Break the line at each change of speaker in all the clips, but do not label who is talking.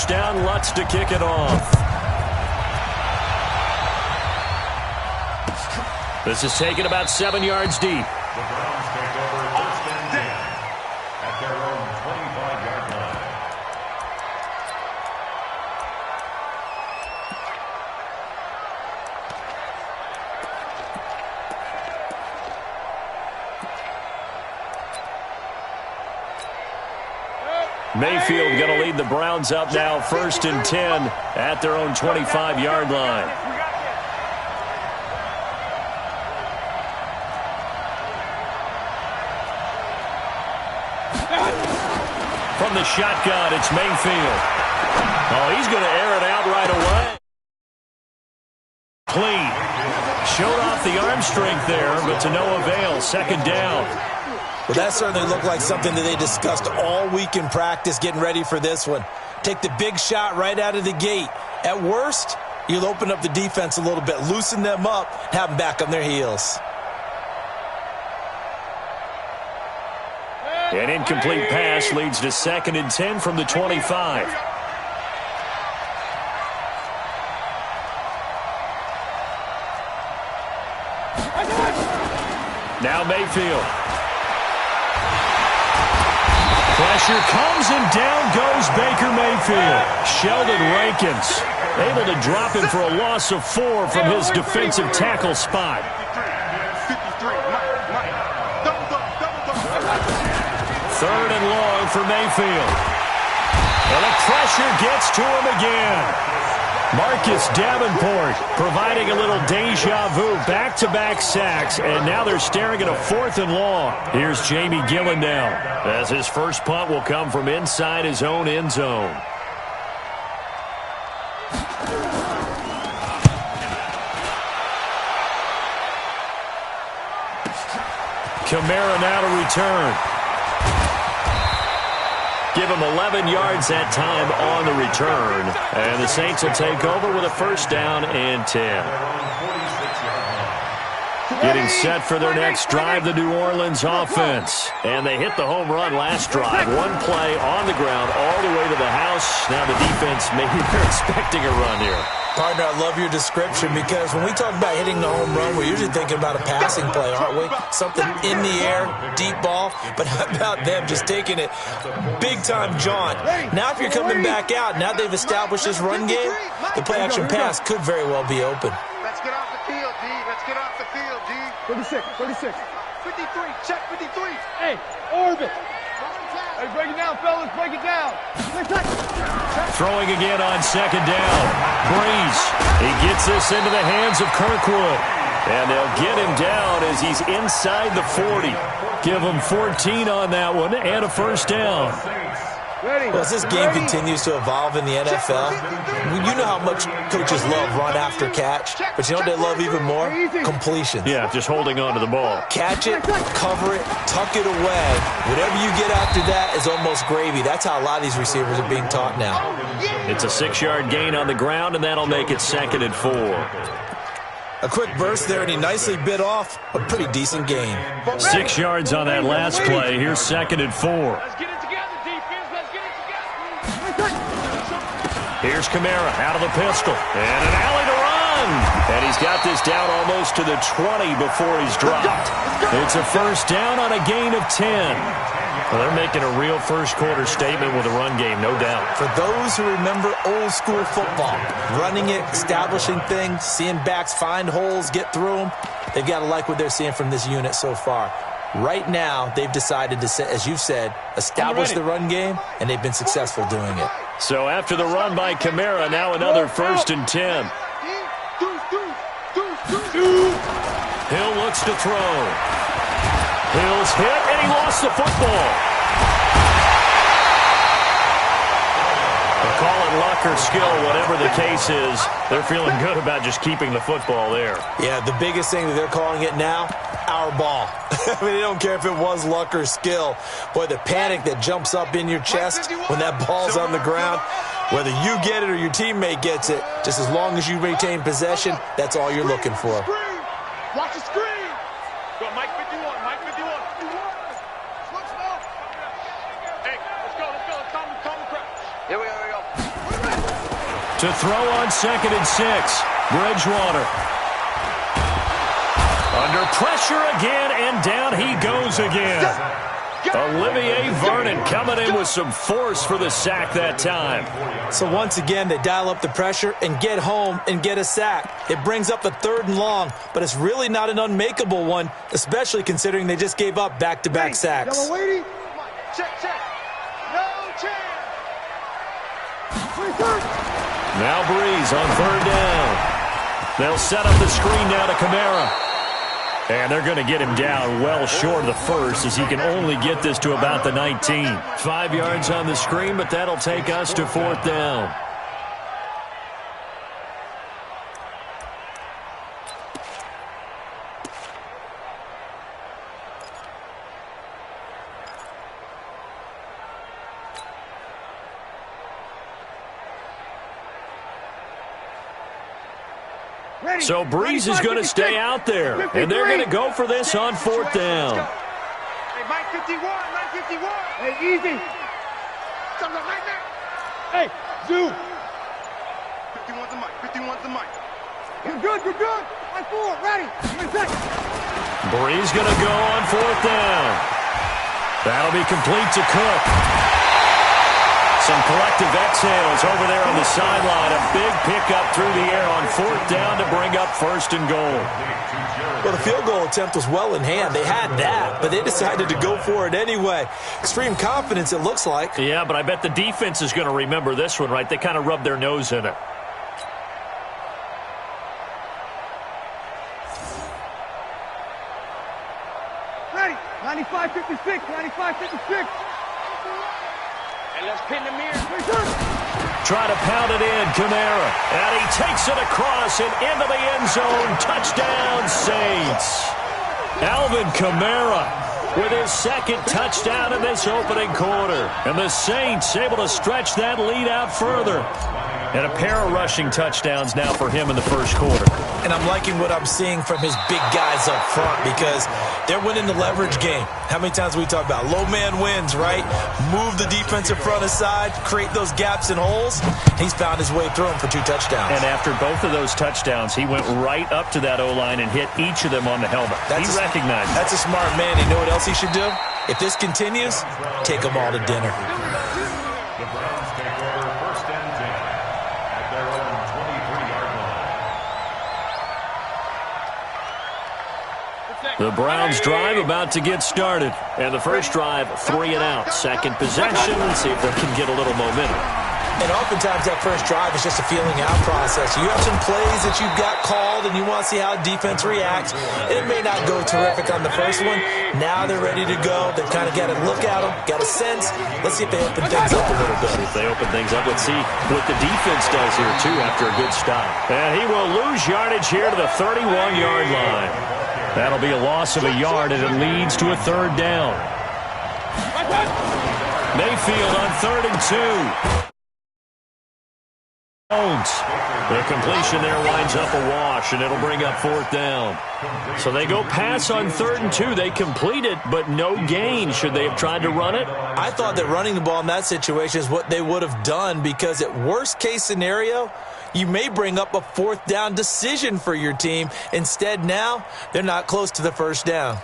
down. Lutz to kick it off. This is taken about 7 yards deep.
The Browns take over first and 10 at their own 25-yard line.
Mayfield going to lead the Browns up now, first and 10 at their own 25-yard line. From the shotgun, it's Mayfield. Oh, he's going to air it out right away. Clean. Showed off the arm strength there, but to no avail. Second down.
Well, that certainly looked like something that they discussed all week in practice, getting ready for this one. Take the big shot right out of the gate. At worst, you'll open up the defense a little bit, loosen them up, have them back on their heels.
An incomplete pass leads to second and 10 from the 25. Now Mayfield. Pressure comes and down goes Baker Mayfield. Sheldon Rankins able to drop him for a loss of 4 from his defensive tackle spot. Third and long for Mayfield. And the pressure gets to him again. Marcus Davenport providing a little deja vu. Back-to-back sacks, and now they're staring at a 4th and long. Here's Jamie Gillen now, as his first punt will come from inside his own end zone. Kamara now to return. Give him 11 yards that time on the return. And the Saints will take over with a first down and 10. Getting set for their next drive, the New Orleans offense. And they hit the home run last drive. One play on the ground all the way to the house. Now the defense, maybe they're expecting a run here.
Partner, I love your description, because when we talk about hitting the home run, we're usually thinking about a passing play, aren't we? Something in the air, deep ball. But how about them just taking it big-time jaunt? Now if you're coming back out, now they've established this run game, the play-action pass could very well be open.
Let's get off the field, D. Let's get off the field, D.
36.
53, check 53.
Hey, orbit. Hey, break it down, fellas, break it down.
Throwing again on second down. Breeze. He gets this into the hands of Kirkwood. And they'll get him down as he's inside the 40. Give him 14 on that one and a first down.
Well, as this game continues to evolve in the NFL, you know how much coaches love run after catch, but you know what they love even more? Completions.
Yeah, just holding on to the ball.
Catch it, cover it, tuck it away. Whatever you get after that is almost gravy. That's how a lot of these receivers are being taught now.
It's a 6-yard gain on the ground, and that'll make it second and 4.
A quick burst there, and he nicely bit off a pretty decent gain.
6 yards on that last play. Here's second and 4. Here's Kamara out of the pistol. And an alley to run. And he's got this down almost to the 20 before he's dropped. It's a first down on a gain of 10. Well, they're making a real first-quarter statement with a run game, no doubt.
For those who remember old-school football, running it, establishing things, seeing backs find holes, get through them, they've got to like what they're seeing from this unit so far. Right now, they've decided to, as you've said, establish the run game, and they've been successful doing it.
So after the run by Kamara, now another first and 10. Hill looks to throw. Hill's hit, and he lost the football. They'll call it luck or skill, whatever the case is. They're feeling good about just keeping the football there.
Yeah, the biggest thing that they're calling it now, our ball. I mean, they don't care if it was luck or skill. Boy, the panic that jumps up in your chest when that ball's on the ground, whether you get it or your teammate gets it, just as long as you retain possession, that's all you're looking for.
Watch the screen. Go, Mike 51, Mike 51. Hey, let's go. Let's calm the crowd. Here we go.
To throw on 2nd and 6. Bridgewater. Under pressure again, and down he goes again. Olivier Vernon coming in with some force for the sack that time.
So once again, they dial up the pressure and get home and get a sack. It brings up a 3rd and long, but it's really not an unmakeable one, especially considering they just gave up back-to-back sacks.
Check. No chance.
Now Breeze on 3rd down. They'll set up the screen now to Kamara. And they're going to get him down well short of the first, as he can only get this to about the 19. 5 yards on the screen, but that'll take us to 4th down. So Breeze is going to stay out there, and they're going to go for this on 4th down.
Hey, Mike 51, Mike 51.
Hey, easy.
Something right there.
Hey, Zoo.
51's the mic, 51's the mic.
You're good. On 4, ready.
Breeze going to go on 4th down. That'll be complete to Cook. Some collective exhales over there on the sideline. A big pickup through the air on 4th down to bring up 1st and goal.
Well, the field goal attempt was well in hand. They had that, but they decided to go for it anyway. Extreme confidence, it looks like.
Yeah, but I bet the defense is going to remember this one, right? They kind of rubbed their nose in it.
Ready. 95-56. 95-56.
And let's pin the mirror.
Try to pound it in, Kamara. And he takes it across and into the end zone. Touchdown, Saints. Alvin Kamara with his 2nd touchdown in this opening quarter. And the Saints able to stretch that lead out further. And a pair of rushing touchdowns now for him in the 1st quarter.
And I'm liking what I'm seeing from his big guys up front, because they're winning the leverage game. How many times we talk about low man wins, right? Move the defensive front aside, create those gaps and holes. He's found his way through them for 2 touchdowns.
And after both of those touchdowns, he went right up to that O-line and hit each of them on the helmet. He recognized it.
That's a smart man. You know what else he should do? If this continues, take them all to dinner.
The Browns take over 1st and 10 at their own 23-yard line.
The Browns drive about to get started. And the first drive, 3 and out. 2nd possession. See if they can get a little momentum.
And oftentimes that first drive is just a feeling out process. You have some plays that you've got called and you want to see how defense reacts. It may not go terrific on the first one. Now they're ready to go. They've kind of got to look at them, got a sense. Let's see if they open things up a little bit.
If they open things up, let's see what the defense does here, too, after a good stop. And he will lose yardage here to the 31-yard line. That'll be a loss of a yard, and it leads to a 3rd down. Mayfield on 3rd and 2. The completion there winds up a wash, and it'll bring up 4th down. So they go pass on 3rd and 2. They complete it, but no gain. Should they have tried to run it?
I thought that running the ball in that situation is what they would have done, because at worst case scenario, you may bring up a 4th down decision for your team. Instead, now they're not close to the 1st down.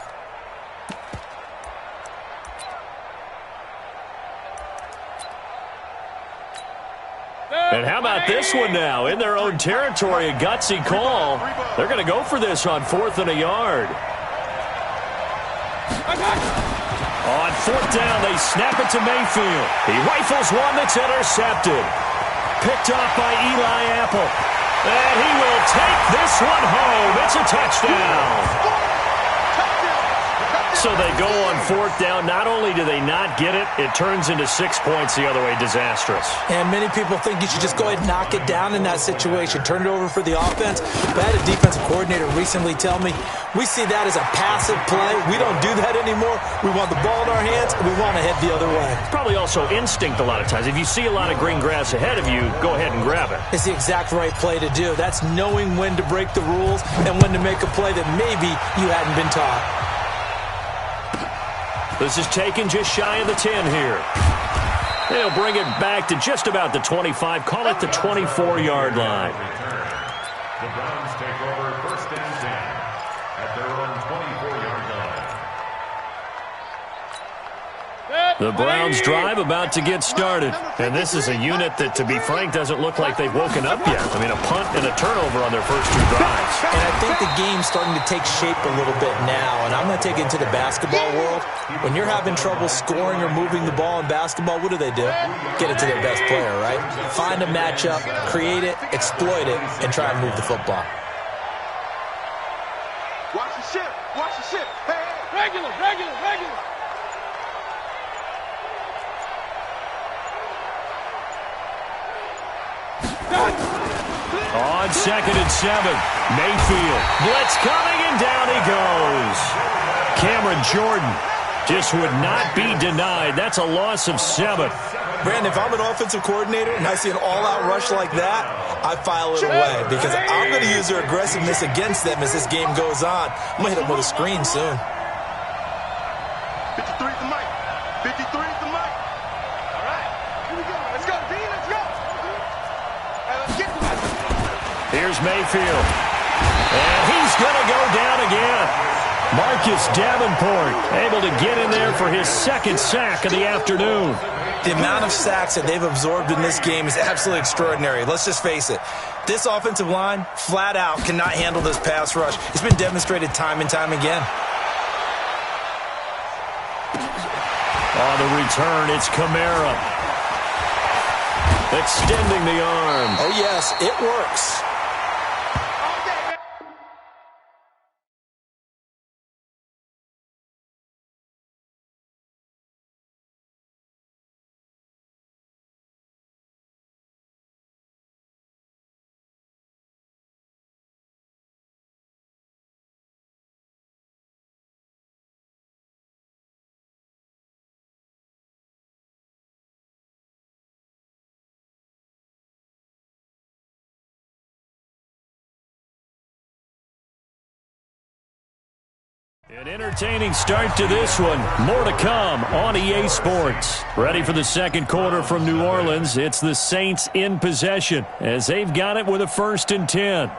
And how about this one now? In their own territory, a gutsy call. They're going to go for this on 4th and a yard. On 4th down, they snap it to Mayfield. He rifles one that's intercepted. Picked off by Eli Apple. And he will take this one home. It's a touchdown. So they go on 4th down. Not only do they not get it, it turns into 6 points the other way. Disastrous.
And many people think you should just go ahead and knock it down in that situation. Turn it over for the offense. But I had a defensive coordinator recently tell me, we see that as a passive play. We don't do that anymore. We want the ball in our hands, and we want to head the other way.
Probably also instinct a lot of times. If you see a lot of green grass ahead of you, go ahead and grab it.
It's the exact right play to do. That's knowing when to break the rules and when to make a play that maybe you hadn't been taught.
This is taken just shy of the 10 here. They'll bring it back to just about the 25. Call it the 24-yard line.
The Browns take over 1st and 10 at their own 24-yard line.
The Browns drive about to get started. And this is a unit that, to be frank, doesn't look like they've woken up yet. I mean, a punt and a turnover on their first 2 drives.
And I think the game's starting to take shape a little bit now. And I'm going to take it into the basketball world. When you're having trouble scoring or moving the ball in basketball, what do? Get it to their best player, right? Find a matchup, create it, exploit it, and try and move the football.
Watch the ship. Watch the ship. Hey, regular.
On 2nd and 7, Mayfield. Blitz coming, and down he goes. Cameron Jordan just would not be denied. That's a loss of 7.
Brandon, if I'm an offensive coordinator and I see an all-out rush like that, I file it away because I'm going to use their aggressiveness against them as this game goes on. I'm going to hit them with a screen soon.
53 is the mic. 53 is the mic. All right. Here we go. Let's go, D. Let's go. Hey, let's get to that.
Here's Mayfield. And he's going to go down again. Marcus Davenport able to get in there for his 2nd sack of the afternoon.
The amount of sacks that they've absorbed in this game is absolutely extraordinary. Let's just face it. This offensive line, flat out, cannot handle this pass rush. It's been demonstrated time and time again.
On the return, it's Kamara. Extending the arm.
Oh, yes, it works.
An entertaining start to this one. More to come on EA Sports. Ready for the 2nd quarter from New Orleans. It's the Saints in possession as they've got it with a 1st and 10.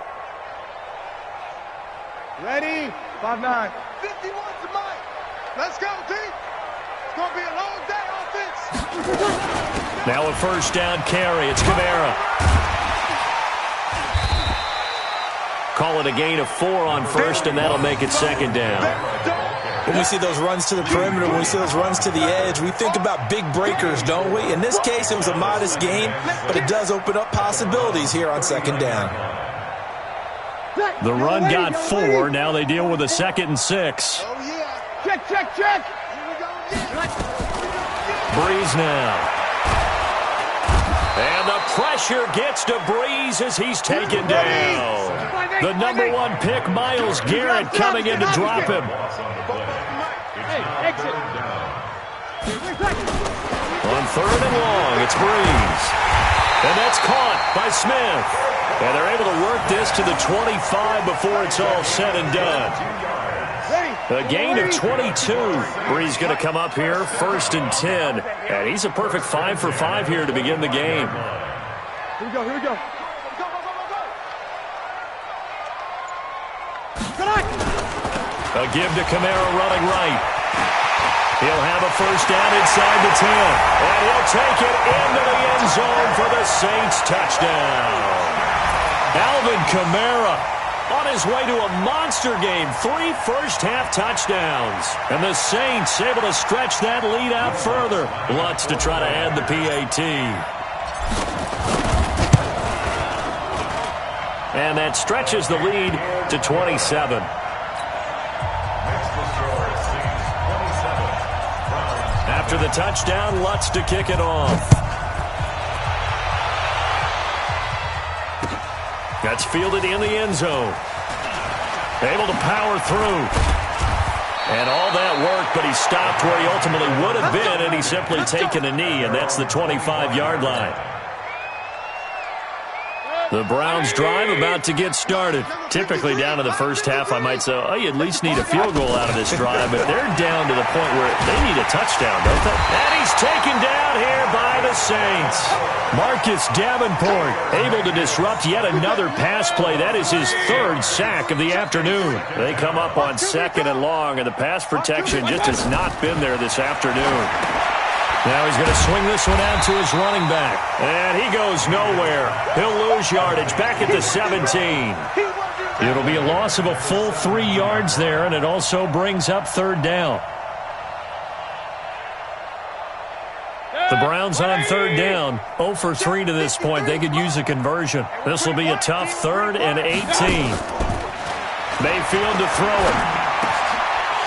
Ready? 5-9.
51's the mic. Let's go, D. It's going to be a long day offense.
Now a 1st down carry. It's Kamara. Call it a gain of 4 on 1st, and that'll make it 2nd down.
When we see those runs to the perimeter, when we see those runs to the edge, we think about big breakers, don't we? In this case, it was a modest gain, but it does open up possibilities here on 2nd down.
The run got 4. Now they deal with a 2nd and 6.
Oh, yeah.
Check.
Here we go.
Breeze now. And the pressure gets to Breeze as he's taken down. The number 1 pick, Myles Garrett, coming in to drop him.
Hey, exit.
On 3rd and long, it's Breeze. And that's caught by Smith. And they're able to work this to the 25 before it's all said and done. A gain of 22. Breeze going to come up here, 1st and 10. And he's a perfect 5 for 5 here to begin the game.
Here we go.
A give to Kamara running right. He'll have a 1st down inside the 10. And he'll take it into the end zone for the Saints touchdown. Alvin Kamara on his way to a monster game. 3 first-half touchdowns. And the Saints able to stretch that lead out further. Lutz to try to add the PAT. And that stretches the lead to 27. After the touchdown, Lutz to kick it off. That's fielded in the end zone. Able to power through. And all that work, but he stopped where he ultimately would have been, and he's simply taken a knee, and that's the 25-yard line. The Browns drive about to get started. Typically down to the first half, I might say, oh, you at least need a field goal out of this drive, but they're down to the point where they need a touchdown, don't they? And he's taken down here by the Saints. Marcus Davenport able to disrupt yet another pass play. That is his third sack of the afternoon. They come up on 2nd and long, and the pass protection just has not been there this afternoon. Now he's going to swing this one out to his running back. And he goes nowhere. He'll lose yardage back at the 17. It'll be a loss of a full 3 yards there, and it also brings up 3rd down. The Browns on 3rd down, 0 for 3 to this point. They could use a conversion. This will be a tough 3rd and 18. Mayfield to throw it.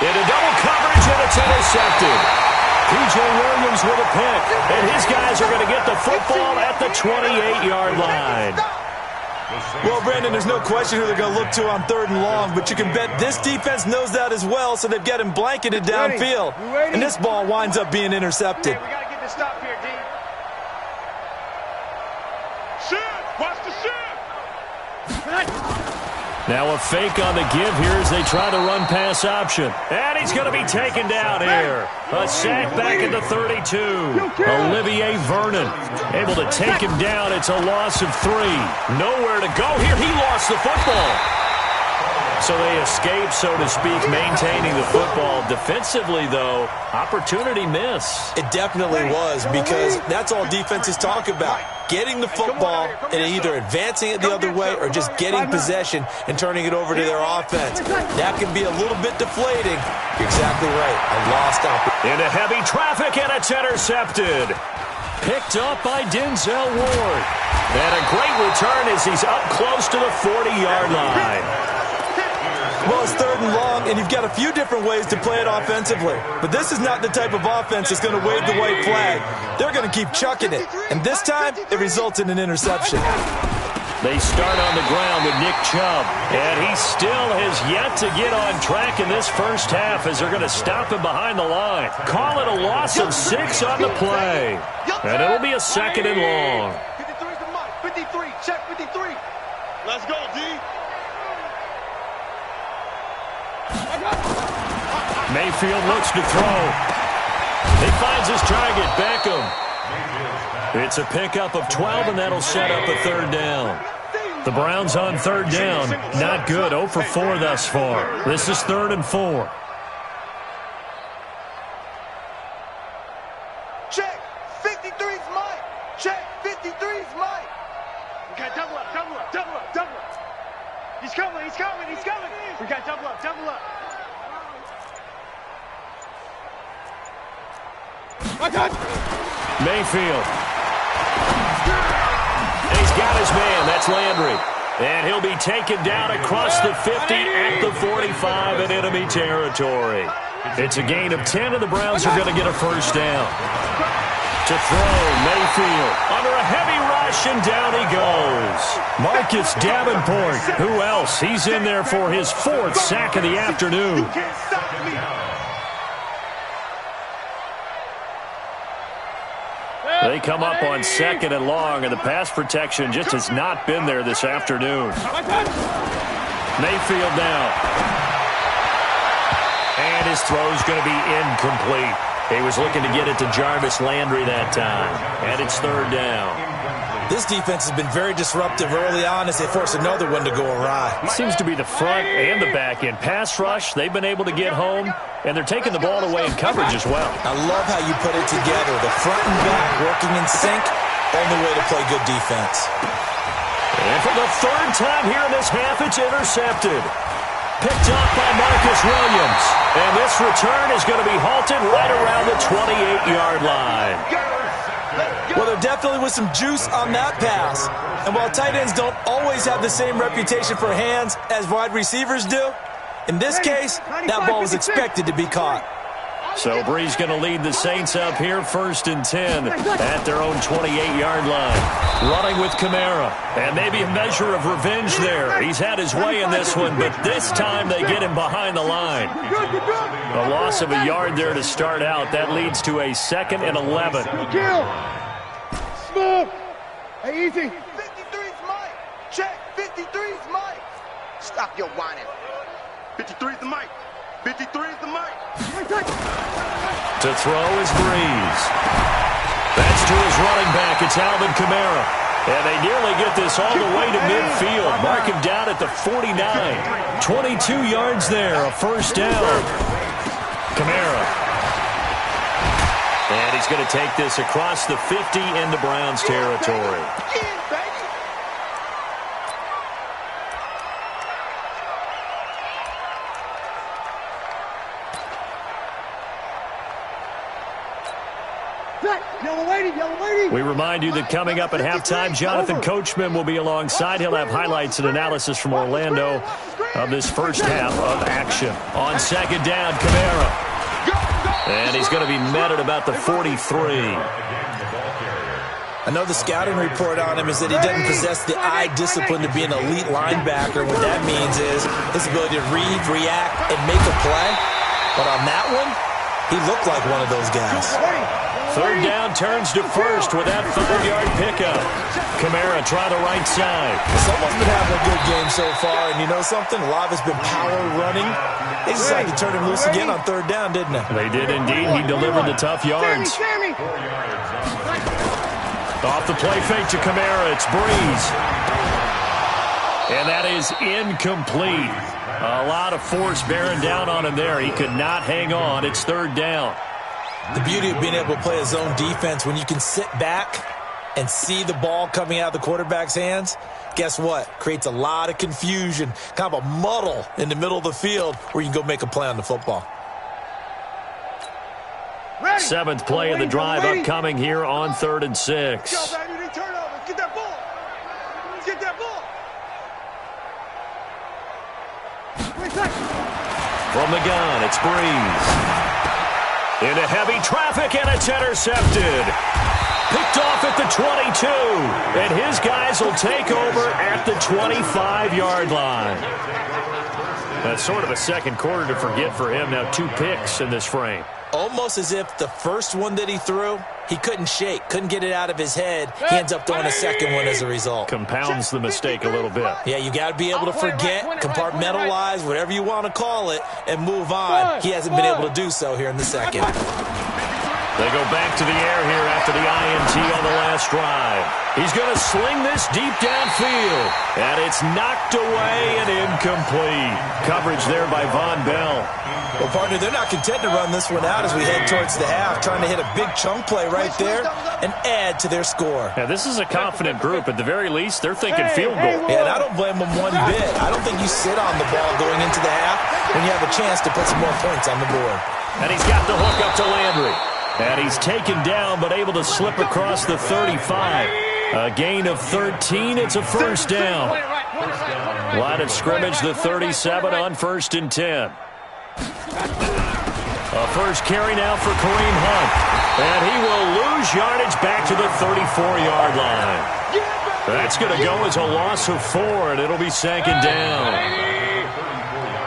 Into double coverage, and it's intercepted. P.J. Williams with a pick, and his guys are going to get the football at the 28-yard line.
Well, Brandon, there's no question who they're going to look to on 3rd and long, but you can bet this defense knows that as well, so they've got him blanketed downfield. And this ball winds up being intercepted.
We got to get the stop here, D. Shoot! Watch the shoot!
Now a fake on the give here as they try to run pass option. And he's going to be taken down here. A sack back at the 32. Olivier Vernon able to take him down. It's a loss of 3. Nowhere to go here. He lost the football. So they escape, so to speak, maintaining the football. Defensively, though, opportunity miss.
It definitely was, because that's all defenses talk about. Getting the football and either advancing it the other way or just getting possession and turning it over to their offense. That can be a little bit deflating. You're exactly right. A lost opportunity.
Into heavy traffic, and it's intercepted. Picked up by Denzel Ward. And a great return as he's up close to the 40-yard line.
Well, it's 3rd and long, and you've got a few different ways to play it offensively. But this is not the type of offense that's going to wave the white flag. They're going to keep chucking it. And this time, it results in an interception.
They start on the ground with Nick Chubb. And he still has yet to get on track in this first half as they're going to stop him behind the line. Call it a loss of 6 on the play. And it'll be a 2nd and long.
53's the mark. 53. Check 53. Let's go, D.
Mayfield looks to throw. He finds his target, Beckham. It's a pickup of 12, and that'll set up a 3rd down. The Browns on 3rd down. Not good. 0 for 4 thus far. This is 3rd and 4.
Check. 53's Mike. Check. 53's Mike. We got double up, double up, double up, double up. He's coming, he's coming, he's coming. We got double up, double up.
Mayfield. And he's got his man. That's Landry. And he'll be taken down across the 50 at the 45 in enemy territory. It's a gain of 10, and the Browns are going to get a 1st down. To throw, Mayfield under a heavy rush, and down he goes. Marcus Davenport. Who else? He's in there for his 4th sack of the afternoon. They come up on 2nd and long, and the pass protection just has not been there this afternoon. Mayfield now. And his throw's going to be incomplete. He was looking to get it to Jarvis Landry that time. And it's 3rd down.
This defense has been very disruptive early on as they force another one to go awry.
It seems to be the front and the back end. Pass rush, they've been able to get home, and they're taking the ball away in coverage as well.
I love how you put it together. The front and back working in sync, only way to play good defense.
And for the 3rd time here in this half, it's intercepted. Picked up by Marcus Williams. And this return is going to be halted right around the 28-yard line.
Well, there definitely was some juice on that pass. And while tight ends don't always have the same reputation for hands as wide receivers do, in this case, that ball was expected to be caught.
So Bree's going to lead the Saints up here 1st and 10 at their own 28-yard line. Running with Kamara. And maybe a measure of revenge there. He's had his way in this one, but this time they get him behind the line. A loss of a yard there to start out. That leads to a 2nd and 11.
Kill. Smooth. Hey, easy.
53's Mike. Check, 53's Mike.
Stop your whining.
53's the Mike. 53's the Mike.
To throw is Breeze. That's to his running back. It's Alvin Kamara. And they nearly get this all the way to midfield. Mark him down at the 49. 22 yards there, a first down. Kamara. And he's going to take this across the 50 into Browns territory. We remind you that coming up at halftime, Jonathan Coachman will be alongside. He'll have highlights and analysis from Orlando of this first half of action. On second down, Kamara. And he's going to be met at about the 43.
I know the scouting report on him is that he doesn't possess the eye discipline to be an elite linebacker. What that means is his ability to read, react, and make a play. But on that one, he looked like one of those guys.
Third down turns to first with that 5-yard pickup. Kamara try the right side.
Someone's been having a good game so far, and you know something? A lot of it's been power running. They decided to turn him loose again on third down, didn't they?
They did indeed. He delivered the tough yards. Off the play fake to Kamara, it's Breeze. And that is incomplete. A lot of force bearing down on him there. He could not hang on. It's third down.
The beauty of being able to play a zone defense, when you can sit back and see the ball coming out of the quarterback's hands, guess what? Creates a lot of confusion, kind of a muddle in the middle of the field where you can go make a play on the football.
Seventh play of the drive upcoming here on 3rd and 6.
Get that ball. Get that ball.
From the gun, it's Breeze. Into heavy traffic, and it's intercepted. Picked off at the 22. And his guys will take over at the 25-yard line. That's sort of a second quarter to forget for him. Now 2 picks in this frame.
Almost as if the first one that he threw, he couldn't shake, couldn't get it out of his head. He ends up throwing a second one as a result.
Compounds the mistake a little bit.
Yeah, you got to be able to forget, compartmentalize, whatever you want to call it, and move on. He hasn't been able to do so here in the second.
They go back to the air here after the INT on the last drive. He's going to sling this deep downfield. And it's knocked away and incomplete. Coverage there by Von Bell.
Well, partner, they're not content to run this one out as we head towards the half, trying to hit a big chunk play right there and add to their score.
Yeah, this is a confident group. At the very least, they're thinking field goal.
Yeah, and I don't blame them one bit. I don't think you sit on the ball going into the half when you have a chance to put some more points on the board.
And he's got the hook up to Landry. And he's taken down but able to slip across the 35. A gain of 13. It's a first down. Line of scrimmage, the 37 on 1st and 10. A first carry now for Kareem Hunt. And he will lose yardage back to the 34-yard line. That's going to go as a loss of 4, and it'll be second down.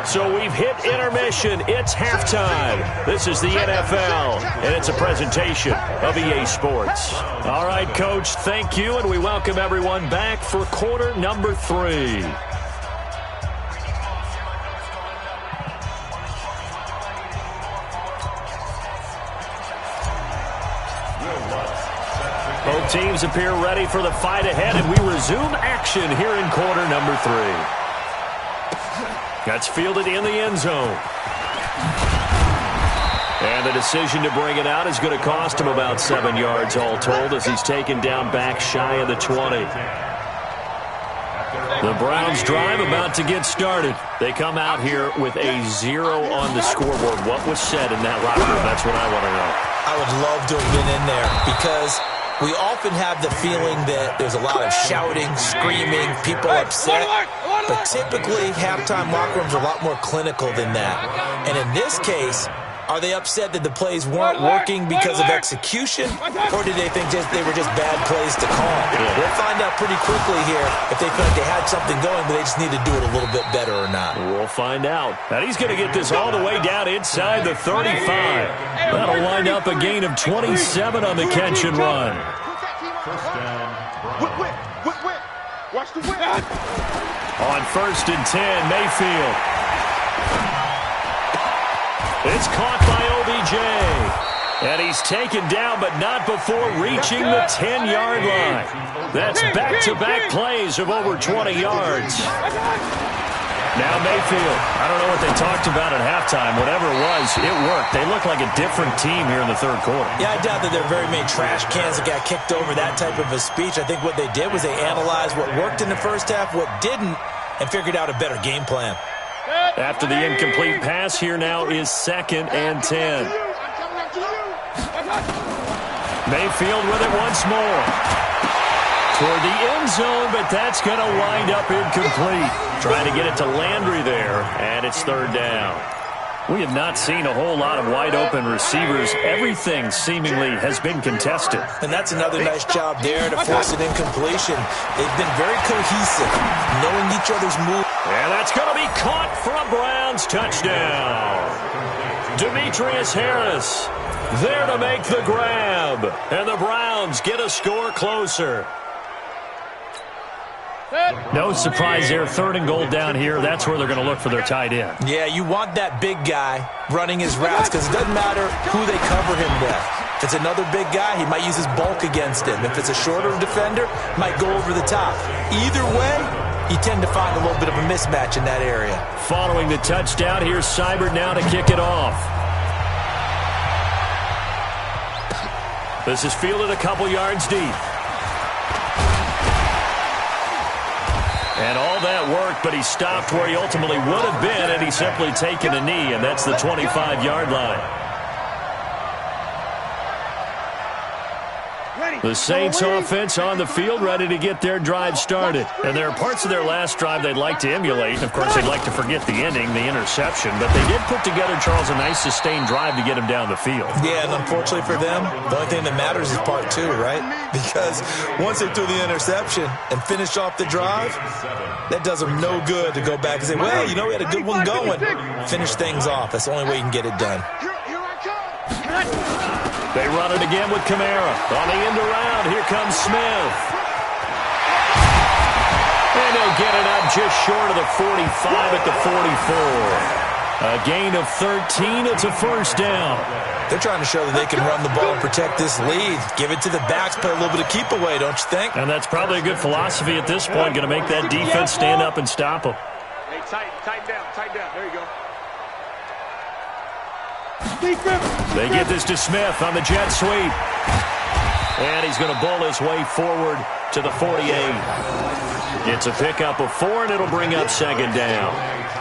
So we've hit intermission. It's halftime. This is the NFL, and it's a presentation of EA Sports. All right, Coach, thank you, and we welcome everyone back for quarter number 3. Both teams appear ready for the fight ahead, and we resume action here in quarter number 3. That's fielded in the end zone. And the decision to bring it out is going to cost him about 7 yards all told as he's taken down back shy of the 20. The Browns drive about to get started. They come out here with a 0 on the scoreboard. What was said in that locker room? That's what I want to know.
I would love to have been in there because we often have the feeling that there's a lot of shouting, screaming, people upset. But typically, halftime locker rooms are a lot more clinical than that. And in this case, are they upset that the plays weren't working because of execution? Or did they think they were just bad plays to call? We'll find out pretty quickly here if they feel like they had something going, but they just need to do it a little bit better or not.
We'll find out. And he's going to get this all the way down inside the 35. That'll wind up a gain of 27 on the catch and run.
First down.
Watch the whip.
On 1st and 10, Mayfield. It's caught by OBJ. And he's taken down, but not before reaching the 10-yard line. That's back-to-back plays of over 20 yards. Now Mayfield. I don't know what they talked about at halftime. Whatever it was, it worked. They look like a different team here in the third quarter.
Yeah, I doubt that there are very many trash cans that got kicked over, that type of a speech. I think what they did was they analyzed what worked in the first half, what didn't, and figured out a better game plan.
After the incomplete pass, here now is 2nd and 10. Mayfield with it once more. Toward the end zone, but that's going to wind up incomplete. Trying to get it to Landry there, and it's 3rd down. We have not seen a whole lot of wide-open receivers. Everything seemingly has been contested.
And that's another nice job there to force an incompletion. They've been very cohesive, knowing each other's moves.
And that's going to be caught for a Browns touchdown. Demetrius Harris there to make the grab. And the Browns get a score closer. No surprise there. 3rd and goal down here. That's where they're going to look for their tight end.
Yeah, you want that big guy running his routes because it doesn't matter who they cover him with. If it's another big guy, he might use his bulk against him. If it's a shorter defender, might go over the top. Either way, you tend to find a little bit of a mismatch in that area.
Following the touchdown, here's Seibert now to kick it off. This is fielded a couple yards deep. And all that worked, but he stopped where he ultimately would have been, and he's simply taken a knee, and that's the 25-yard line. The Saints offense on the field, ready to get their drive started. And there are parts of their last drive they'd like to emulate. And of course, they'd like to forget the ending, the interception. But they did put together, Charles, a nice sustained drive to get him down the field.
Yeah, and unfortunately for them, the only thing that matters is part 2, right? Because once they threw the interception and finished off the drive, that does them no good to go back and say, well, you know, we had a good one going. Finish things off. That's the only way you can get it done.
They run it again with Kamara. On the end around, here comes Smith. And they'll get it up just short of the 45 at the 44. A gain of 13. It's a 1st down.
They're trying to show that they can run the ball and protect this lead. Give it to the backs, play a little bit of keep away, don't you think?
And that's probably a good philosophy at this point. Going to make that defense stand up and stop them.
Hey, tighten down. There you go.
They get this to Smith on the jet sweep. And he's going to bowl his way forward to the 48. It's a pickup of 4, and it'll bring up 2nd down.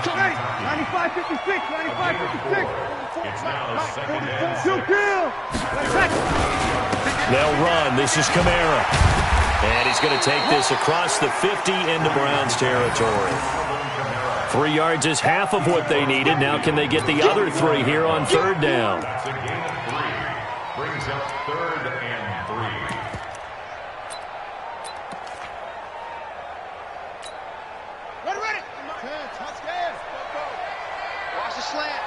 95-56.
It's now 2nd and 6.
They'll run. This is Kamara. And he's going to take this across the 50 into Browns territory. 3 yards is half of what they needed. Now can they get the other 3 here on 3rd down?
That's a gain of 3. Brings up 3rd and 3.
Ready. Watch the slant.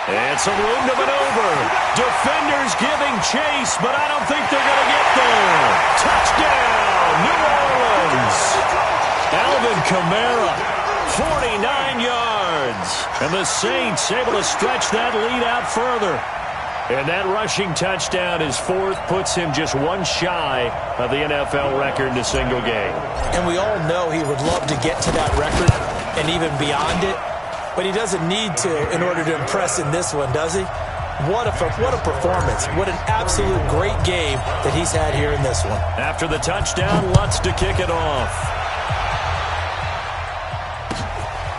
And some room to maneuver. Defenders giving chase, but I don't think they're going to get there. Touchdown, New Orleans. Alvin Kamara, 49 yards. And the Saints able to stretch that lead out further. And that rushing touchdown is 4th, puts him just 1 shy of the NFL record in a single game.
And we all know he would love to get to that record and even beyond it. But he doesn't need to in order to impress in this one, does he? What a performance. What an absolute great game that he's had here in this one.
After the touchdown, Lutz to kick it off.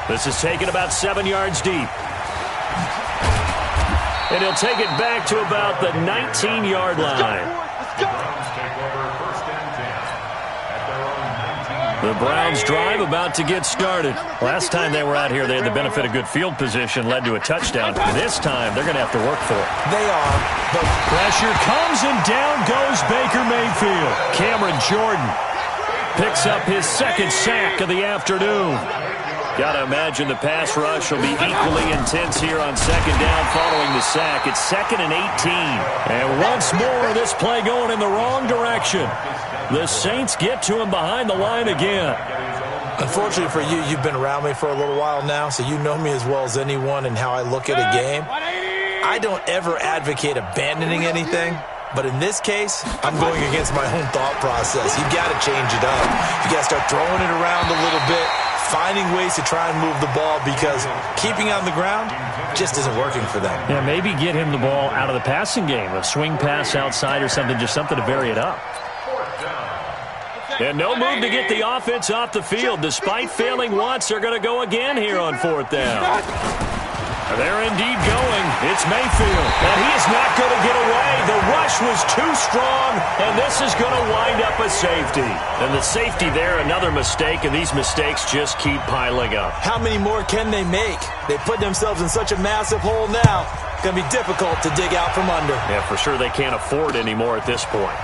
This is taken about 7 yards deep. And he'll take it back to about the 19-yard line. The Browns drive about to get started. Last time they were out here, they had the benefit of good field position, led to a touchdown. This time, they're going to have to work for it.
They are.
But pressure comes, and down goes Baker Mayfield. Cameron Jordan picks up his 2nd sack of the afternoon. Got to imagine the pass rush will be equally intense here on second down following the sack. It's 2nd and 18. And once more, this play going in the wrong direction. The Saints get to him behind the line again.
Unfortunately for you, you've been around me for a little while now, so you know me as well as anyone and how I look at a game. I don't ever advocate abandoning anything, but in this case, I'm going against my own thought process. You've got to change it up. You got to start throwing it around a little bit, finding ways to try and move the ball, because keeping on the ground just isn't working for them.
Yeah, maybe get him the ball out of the passing game, a swing pass outside or something, just something to vary it up. And no move to get the offense off the field. Despite failing once, they're going to go again here on 4th down. They're indeed going. It's Mayfield. And he is not going to get away. The rush was too strong, and this is going to wind up a safety. And the safety there, another mistake, and these mistakes just keep piling up.
How many more can they make? They put themselves in such a massive hole now. It's going to be difficult to dig out from under.
Yeah, for sure they can't afford anymore at this point.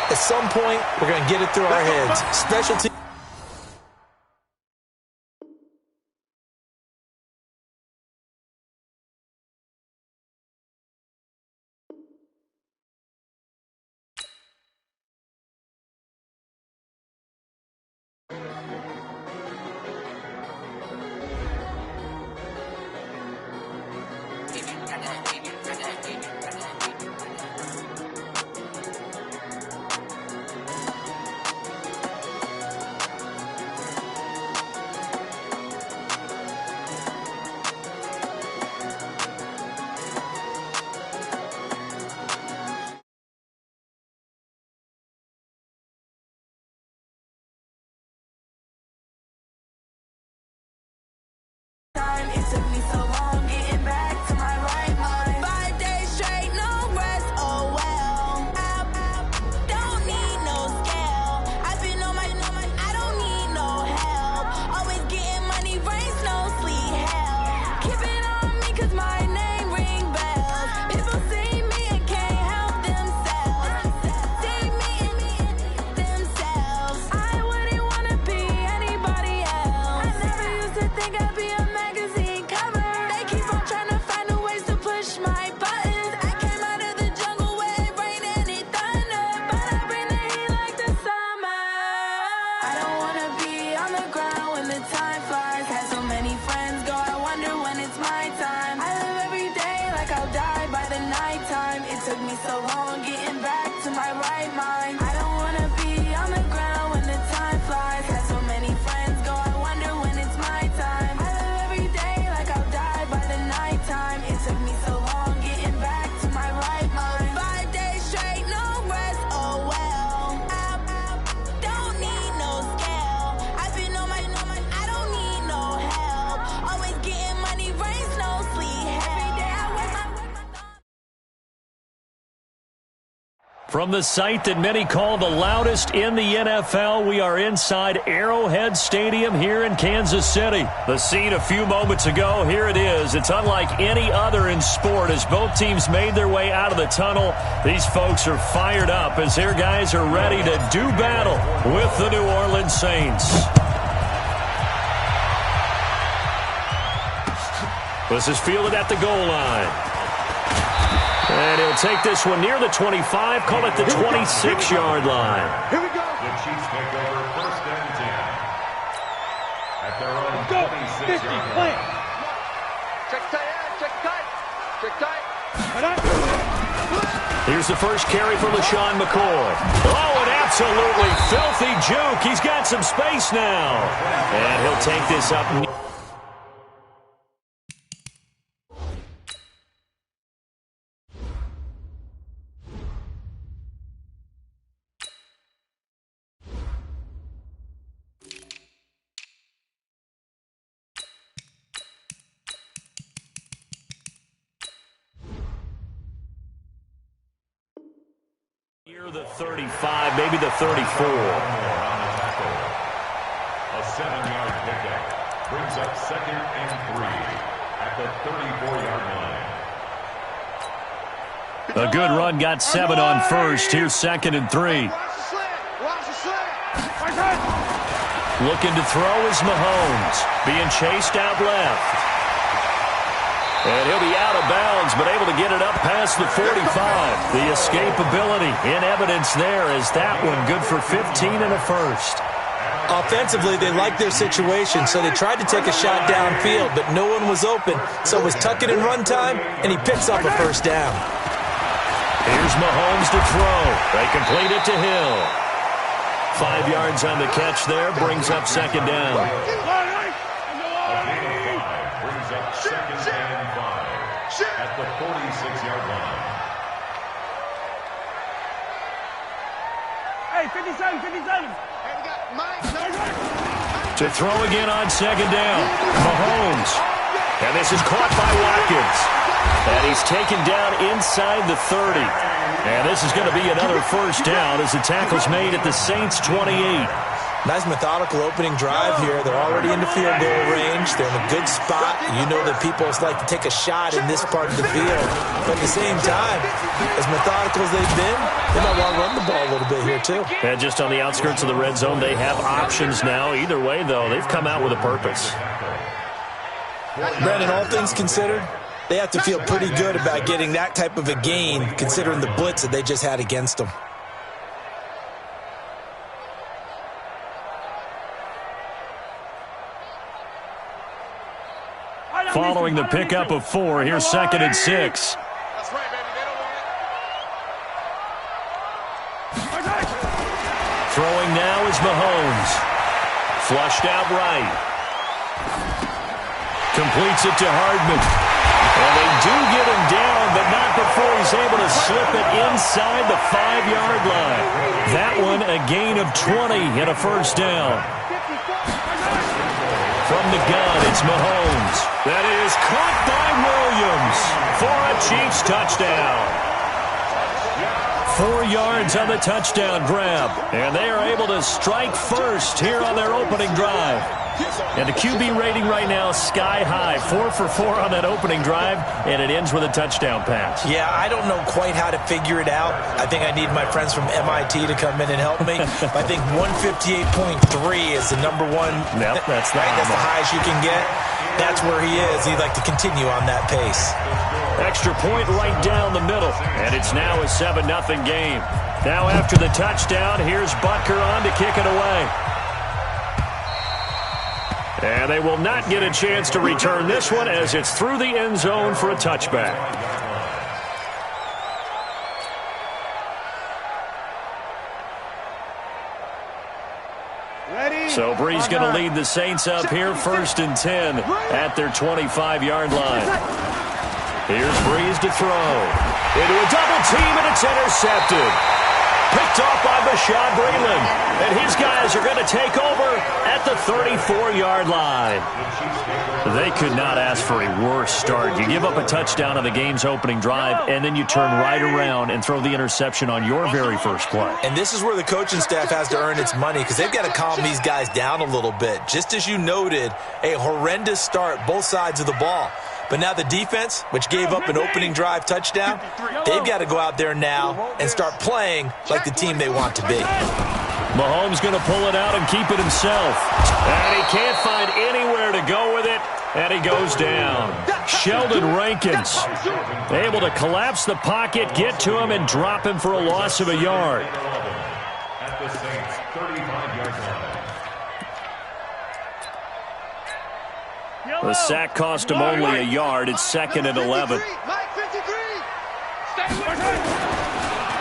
At some point, we're going to get it through our heads. Special teams.
It took me so long getting back to my right mind. 5 days straight, no rest, oh well. I don't need no scale. I've been on my, I don't need no help. Always getting money, rains, no sleet, hell. Keep it on me cause my name ring bells. People see me and can't help themselves. See me and themselves. I wouldn't wanna be anybody else. I never used to think I'd be a magazine cover. They keep on trying to find a ways to push my buttons. I came out of the jungle where it rained and it thunder, but I bring the heat like the summer. I don't wanna be on the ground when the time flies. Had so many friends go, I wonder when it's my time. I live every day like I'll die by the nighttime. It took me so long getting back to my right mind. I don't wanna be on the ground when the time flies. Had so many friends go, I wonder when it's my time. I live every day like I'll die by the nighttime. It took me so long getting back to my right mind. 5 days straight, no rest, oh well. I don't need no scale. I've been on my, I don't need no help. Always getting money, rains, no sleet. Every day I work my
From the site that many call the loudest in the NFL, we are inside Arrowhead Stadium here in Kansas City. The scene a few moments ago, here it is. It's unlike any other in sport as both teams made their way out of the tunnel. These folks are fired up as their guys are ready to do battle with the New Orleans Saints. This is fielded at the goal line. And he'll take this one near the 25, call it the 26-yard line.
Here we go.
The Chiefs take over 1st and 10. At their own 26-yard line.
Check tight, check tight, check tight.
Here's the first carry for LaShawn McCoy. Oh, an absolutely filthy juke. He's got some space now. And he'll take this up. Near the 35, maybe the 34.
A 7-yard pickup brings up 2nd and 3 at the 34-yard line.
A good run got 7 on first. Here's 2nd and 3. Looking to throw is Mahomes. Being chased out left. And he'll be out of bounds, but able to get it up past the 45. The escapability in evidence there as that one good for 15 and a first.
Offensively, they liked their situation, so they tried to take a shot downfield, but no one was open. So it was tuck it in run time, and he picks up a first down.
Here's Mahomes to throw. They complete it to Hill. 5 yards on the catch there, brings up second down.
Brings up second and 5 at the 46-yard line.
Hey, 57, 57.
To throw again on second down. Mahomes. And this is caught by Watkins. And he's taken down inside the 30. And this is going to be another first down as the tackle's made at the Saints' 28.
Nice methodical opening drive here. They're already in the field goal range. They're in a good spot. You know that people like to take a shot in this part of the field. But at the same time, as methodical as they've been, they might want to run the ball a little bit here too.
And just on the outskirts of the red zone, they have options now. Either way, though, they've come out with a purpose.
Brandon, all things considered, they have to feel pretty good about getting that type of a gain, considering the blitz that they just had against them.
Following the pickup of 4, here's second and 6.
That's right, baby. They don't want it.
Throwing now is Mahomes. Flushed out right. Completes it to Hardman. And they do get him down, but not before he's able to slip it inside the 5-yard line. That one a gain of 20 and a first down. From the gun, it's Mahomes. That is caught by Williams for a Chiefs touchdown. 4 yards on the touchdown grab. And they are able to strike first here on their opening drive. And the QB rating right now is sky high. 4 for 4 on that opening drive, and it ends with a touchdown pass.
Yeah, I don't know quite how to figure it out. I think I need my friends from MIT to come in and help me. I think 158.3 is the number one.
Yep, that's
right. That's the highest you can get. That's where he is. He'd like to continue on that pace.
Extra point right down the middle, and it's now a 7-0 game. Now after the touchdown, here's Butker on to kick it away. And they will not get a chance to return this one as it's through the end zone for a touchback. So Bree's going to lead the Saints up here, 1st and 10 at their 25-yard line. Here's Breeze to throw. Into a double team, and it's intercepted. Picked off by Bashaud Breeland. And his guys are going to take over at the 34-yard line. They could not ask for a worse start. You give up a touchdown on the game's opening drive, and then you turn right around and throw the interception on your very first play.
And this is where the coaching staff has to earn its money because they've got to calm these guys down a little bit. Just as you noted, a horrendous start both sides of the ball. But now the defense, which gave up an opening drive touchdown, they've got to go out there now and start playing like the team they want to be.
Mahomes going to pull it out and keep it himself. And he can't find anywhere to go with it, and he goes down. Sheldon Rankins able to collapse the pocket, get to him, and drop him for a loss of a yard.
At the Saints' 35-yard line.
The sack cost him only a yard. It's 2nd and 11.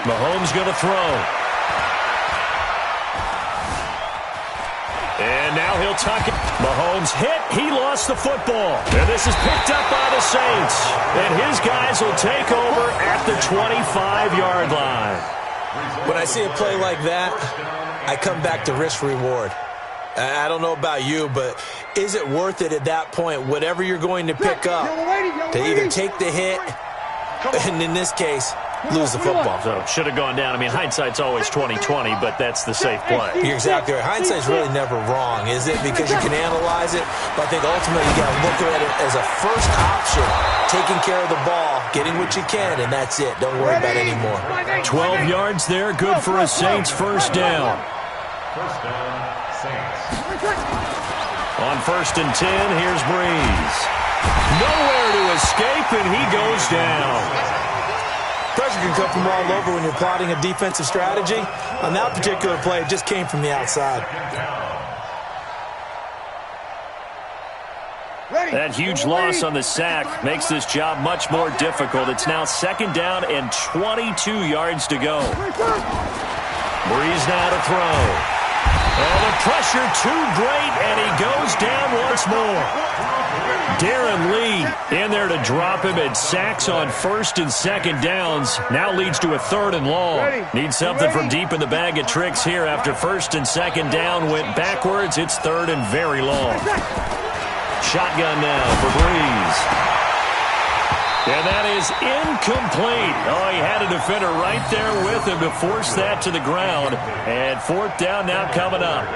Mahomes going to throw. And now he'll tuck it. Mahomes hit. He lost the football. And this is picked up by the Saints. And his guys will take over at the 25-yard line.
When I see a play like that, I come back to risk-reward. I don't know about you, but is it worth it at that point, whatever you're going to pick up, to either take the hit, and in this case, lose the football?
So should have gone down. I mean, hindsight's always 20/20, but that's the safe play.
You're exactly right. Hindsight's really never wrong, is it? Because you can analyze it, but I think ultimately you got to look at it as a first option, taking care of the ball, getting what you can, and that's it. Don't worry about it anymore.
12 yards there, good for a Saints first down.
First down, Saints.
On 1st and 10, here's Breeze. Nowhere to escape, and he goes down.
Pressure can come from all over when you're plotting a defensive strategy. On that particular play, it just came from the outside.
That huge loss on the sack makes this job much more difficult. It's now 2nd down and 22 yards to go. Breeze now to throw. Oh, the pressure too great, and he goes down once more. Darren Lee in there to drop him, and sacks on 1st and 2nd downs. Now leads to a 3rd and long. Needs something from deep in the bag of tricks here after 1st and 2nd down went backwards. It's 3rd and very long. Shotgun now for Breeze. And that is incomplete. Oh, he had a defender right there with him to force that to the ground. And 4th down now coming up.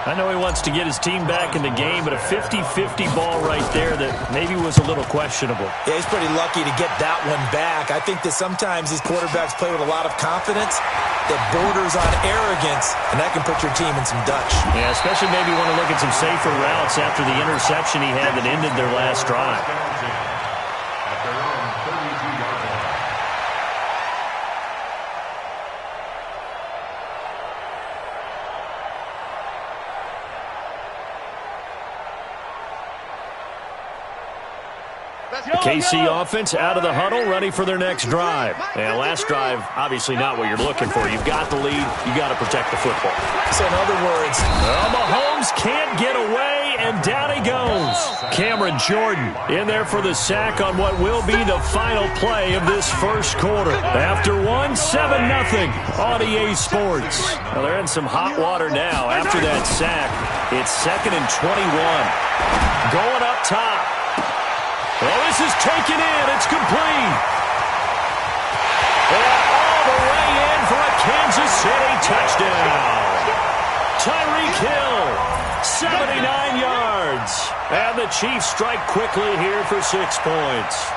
I know he wants to get his team back in the game, but a 50-50 ball right there that maybe was a little questionable.
Yeah, he's pretty lucky to get that one back. I think that sometimes these quarterbacks play with a lot of confidence that borders on arrogance, and that can put your team in some Dutch.
Yeah, especially maybe want to look at some safer routes after the interception he had that ended their last drive. KC offense out of the huddle, ready for their next drive. And last drive, obviously not what you're looking for. You've got the lead. You got to protect the football.
So in other words,
Mahomes can't get away, and down he goes. Cameron Jordan in there for the sack on what will be the final play of this first quarter. After one, 7-0 on EA Sports. Well, they're in some hot water now after that sack. It's 2nd and 21. Going up top. Well, this is taken in. It's complete. And all the way in for a Kansas City touchdown. Tyreek Hill, 79 yards. And the Chiefs strike quickly here for 6 points.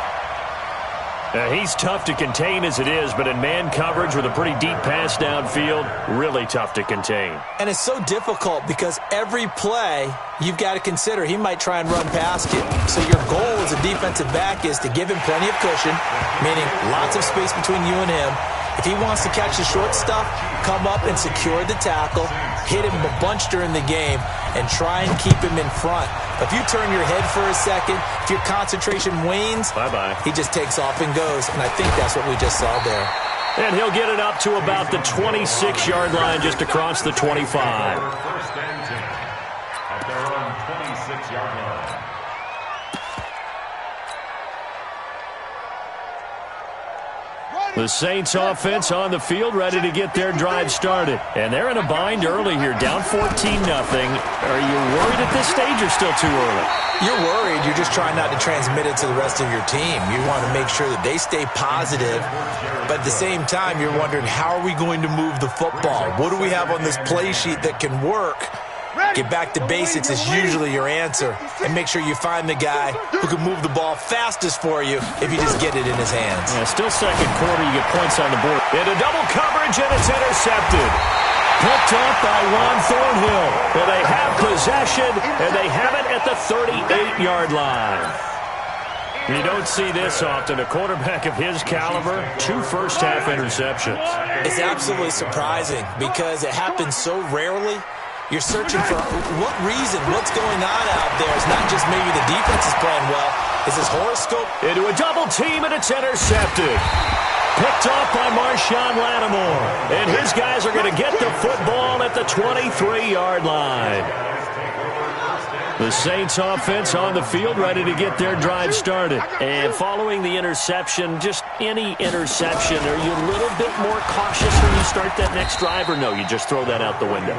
Now, he's tough to contain as it is, but in man coverage with a pretty deep pass downfield, really tough to contain.
And it's so difficult because every play you've got to consider he might try and run past you. So your goal as a defensive back is to give him plenty of cushion, meaning lots of space between you and him. If he wants to catch the short stuff, come up and secure the tackle, hit him a bunch during the game, and try and keep him in front. If you turn your head for a second, if your concentration wanes,
bye-bye.
He just takes off and goes, and I think that's what we just saw there.
And he'll get it up to about the 26-yard line just across the 25.
1st and 10 at their own 26-yard line.
The Saints offense on the field ready to get their drive started. And they're in a bind early here, down 14-0. Are you worried at this stage or still too early?
You're worried. You're just trying not to transmit it to the rest of your team. You want to make sure that they stay positive. But at the same time, you're wondering, how are we going to move the football? What do we have on this play sheet that can work? Get back to basics is usually your answer. And make sure you find the guy who can move the ball fastest for you if you just get it in his hands.
Yeah, still second quarter, you get points on the board. Into double coverage, and it's intercepted. Picked off by Juan Thornhill. Well, they have possession, and they have it at the 38-yard line. You don't see this often. A quarterback of his caliber, 2 first-half interceptions.
It's absolutely surprising because it happens so rarely. You're searching for what reason, what's going on out there. It's not just maybe the defense is playing well. Is this horoscope?
Into a double team, and it's intercepted. Picked off by Marshawn Lattimore. And his guys are going to get the football at the 23-yard line. The Saints offense on the field ready to get their drive started. And following the interception, just any interception, are you a little bit more cautious when you start that next drive, or no, you just throw that out the window?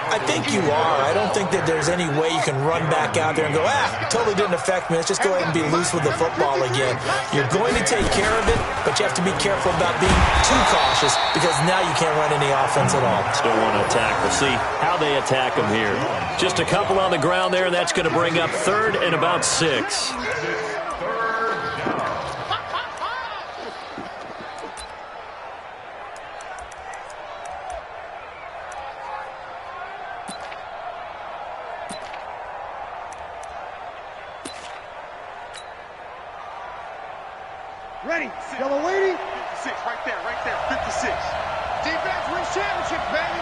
I think you are. I don't think that there's any way you can run back out there and go, totally didn't affect me. Let's just go ahead and be loose with the football again. You're going to take care of it, but you have to be careful about being too cautious because now you can't run any offense at all.
Still want to attack. We'll see how they attack them here. Just a couple on the ground there, and that's going to bring up 3rd and about 6.
Ready. Yellow waiting.
56, right there, 56. Defense wins championships, baby.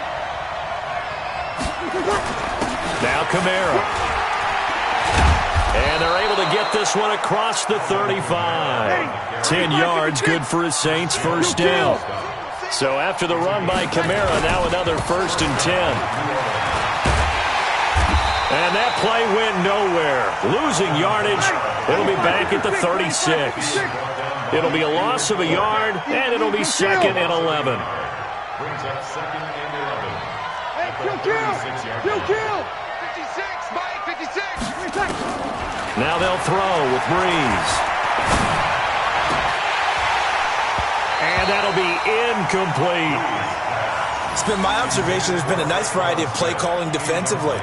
Now Kamara. And they're able to get this one across the 35. 10 yards, good for his Saints, first down. So after the run by Kamara, now another 1st and 10. And that play went nowhere. Losing yardage. It'll be back at the 36. It'll be a loss of a yard, and it'll be 2nd and 11.
Brings up 2nd and 11.
Hey, kill.
56, Mike, 56.
Now they'll throw with Breeze. And that'll be incomplete.
It's been my observation there's been a nice variety of play calling defensively.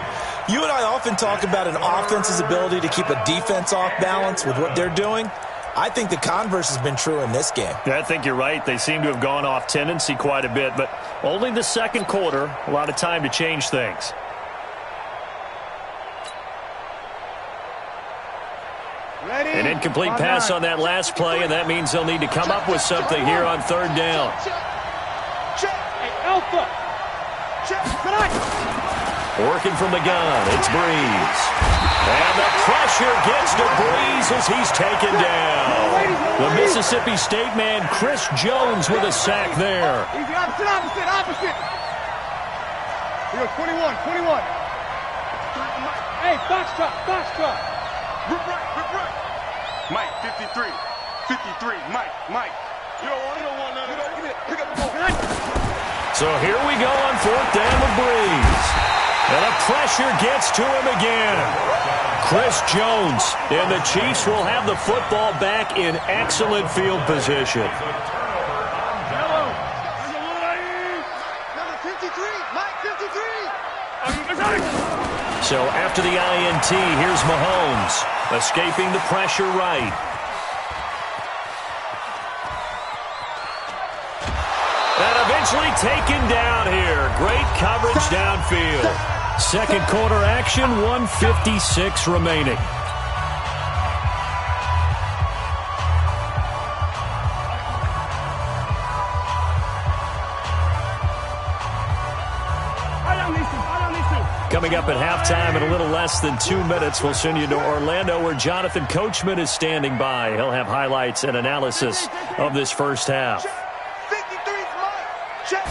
You and I often talk about an offense's ability to keep a defense off balance with what they're doing. I think the converse has been true in this game.
I think you're right. They seem to have gone off tendency quite a bit, but only the second quarter, a lot of time to change things.
Ready.
An incomplete pass on that last play, and that means they'll need to come up with something here on 3rd down.
Check. Hey, Alpha. Check. Tonight.
Working from the gun, it's Breeze. And the pressure gets to Breeze as he's taken down. The Mississippi State man, Chris Jones, with a sack there.
Easy, opposite. Here goes 21. Hey, box drop.
Rip right. Mike, 53, Mike. You don't want none of that. Pick up the ball.
So here we go on 4th down with Breeze. And the pressure gets to him again. Chris Jones, and the Chiefs will have the football back in excellent field position.
Number 53, Mike, 53.
So after the INT, here's Mahomes, escaping the pressure right. And eventually taken down here. Great coverage downfield. Second quarter action, 1:56 remaining. Coming up at halftime in a little less than 2 minutes, we'll send you to Orlando where Jonathan Coachman is standing by. He'll have highlights and analysis of this first half.
53's Mike. Check.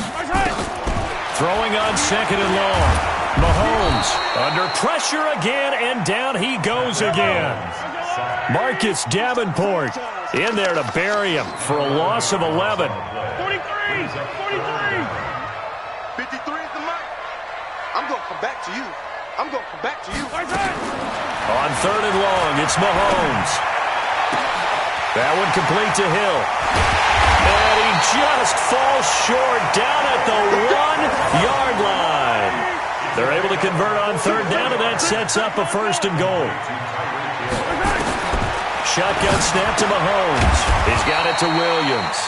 Throwing on 2nd and long. Mahomes under pressure again, and down he goes again. Marcus Davenport in there to bury him for a loss of 11.
43.
53 is the Mike. I'm going to come back to you.
On 3rd and long, it's Mahomes. That one complete to Hill. And he just falls short down at the 1-yard line. They're able to convert on 3rd down, and that sets up a 1st and goal. Shotgun snap to Mahomes. He's got it to Williams.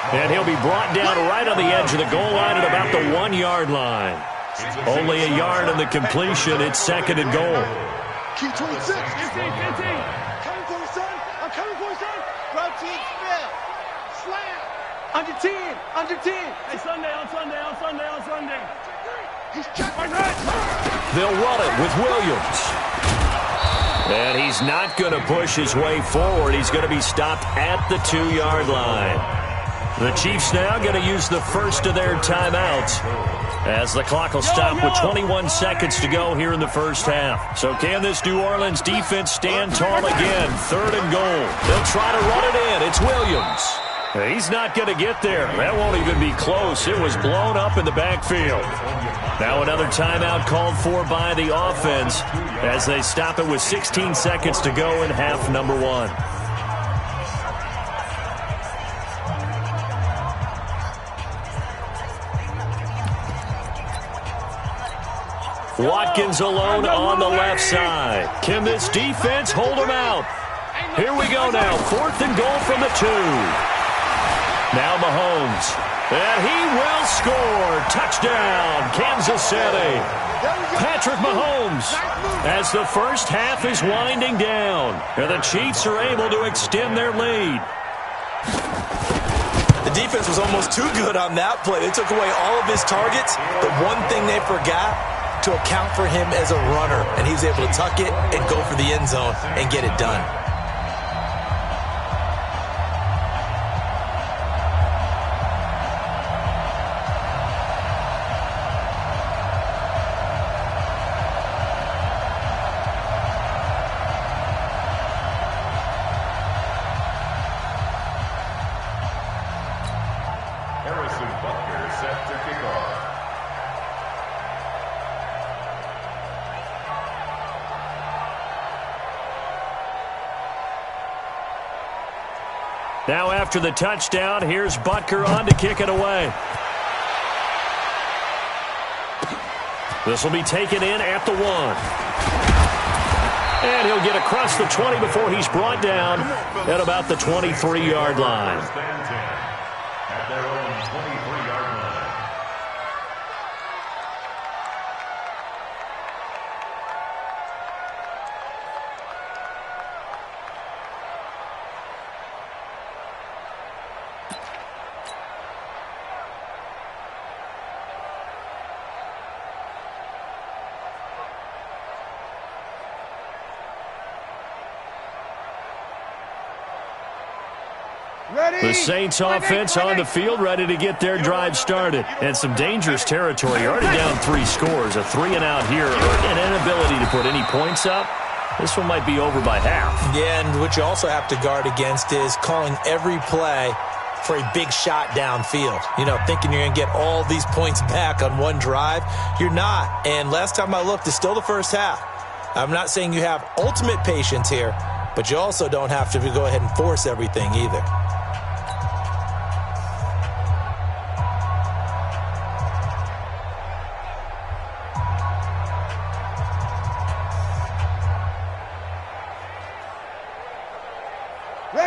And he'll be brought down right on the edge of the goal line at about the 1-yard line. Only a yard in the completion. It's 2nd and goal.
Key 26.
15.
Coming for you, son. I'm coming for you, son.
Routine spell. Slam. Under 10. Hey, on Sunday.
He's checked.
They'll run it with Williams. And he's not going to push his way forward. He's going to be stopped at the 2-yard line. The Chiefs now going to use the first of their timeouts as the clock will stop with 21 seconds to go here in the first half. So can this New Orleans defense stand tall again? 3rd and goal. They'll try to run it in. It's Williams. He's not going to get there. That won't even be close. It was blown up in the backfield. Now another timeout called for by the offense as they stop it with 16 seconds to go in half number 1. Watkins alone on the left side. Can this defense hold him out? Here we go now. 4th and goal from the 2. Now Mahomes. And he will score. Touchdown, Kansas City. Patrick Mahomes as the first half is winding down. And the Chiefs are able to extend their lead.
The defense was almost too good on that play. They took away all of his targets. The one thing they forgot, to account for him as a runner, and he was able to tuck it and go for the end zone and get it done.
Now after the touchdown, here's Butker on to kick it away. This will be taken in at the 1. And he'll get across the 20 before he's brought down at about the 23-yard line.
At their own 23-yard line.
The Saints offense on the field, ready to get their drive started. And some dangerous territory. You're already down 3 scores. A 3-and-out here, an inability to put any points up. This one might be over by half.
Yeah, and what you also have to guard against is calling every play for a big shot downfield. You know, thinking you're going to get all these points back on one drive. You're not. And last time I looked, it's still the first half. I'm not saying you have ultimate patience here, but you also don't have to go ahead and force everything either.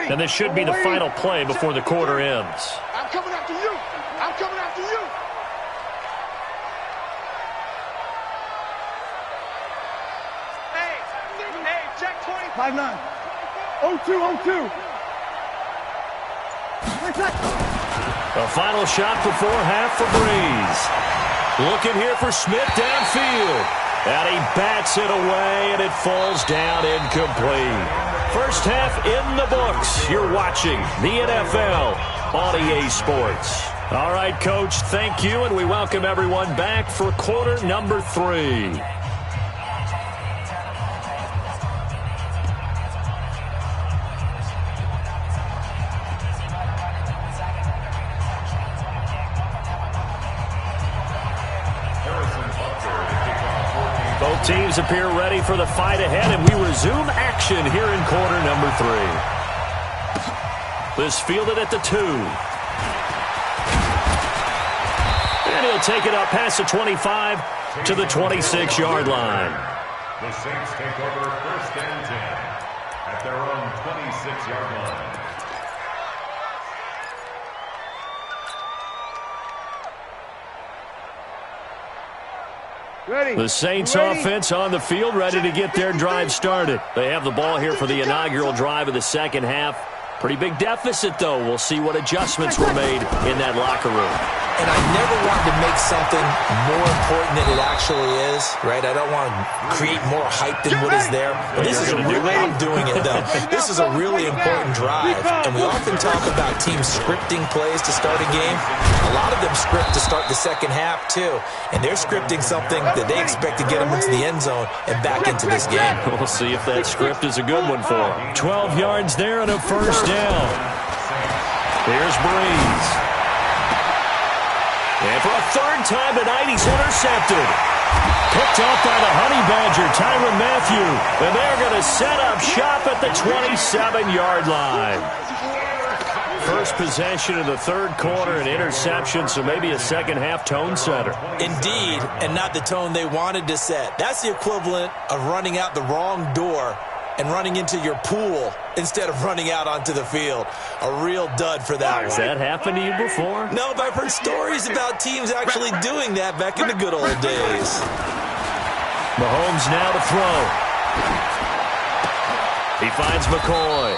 And this should be the final play before the quarter ends.
I'm coming after you. I'm coming after you.
Hey, check 20.
5-9. 0-2.
A final shot before half for Breeze. Looking here for Smith downfield. And he bats it away, and it falls down incomplete. First half in the books. You're watching the NFL on EA Sports. All right, Coach, thank you, and we welcome everyone back for quarter number 3. Both teams appear ready for the fight ahead, and we resume action here in quarter number 3. This fielded at the 2. And he'll take it up past the 25 to the 26-yard line.
The Saints take over 1st and 10 at their own 26-yard line.
The Saints offense on the field, ready to get their drive started. They have the ball here for the inaugural drive of the second half. Pretty big deficit, though. We'll see what adjustments were made in that locker room.
And I never wanted to make something more important than it actually is, right? I don't want to create more hype than what is there. But this is a really, I'm doing it, though. This is a really important drive. And we often talk about teams scripting plays to start a game. A lot of them script to start the second half, too. And they're scripting something that they expect to get them into the end zone and back into this game.
We'll see if that script is a good one for them. 12 yards there and a first down. Here's Breeze. And for a third time tonight, he's intercepted. Picked off by the Honey Badger, Tyrann Mathieu. And they're going to set up shop at the 27-yard line. First possession of the third quarter, an interception, so maybe a second-half tone setter.
Indeed, and not the tone they wanted to set. That's the equivalent of running out the wrong door and running into your pool instead of running out onto the field. A real dud for that one.
Has that happened to you before?
No, but I've heard stories about teams actually doing that back in the good old days.
Mahomes now to throw. He finds McCoy.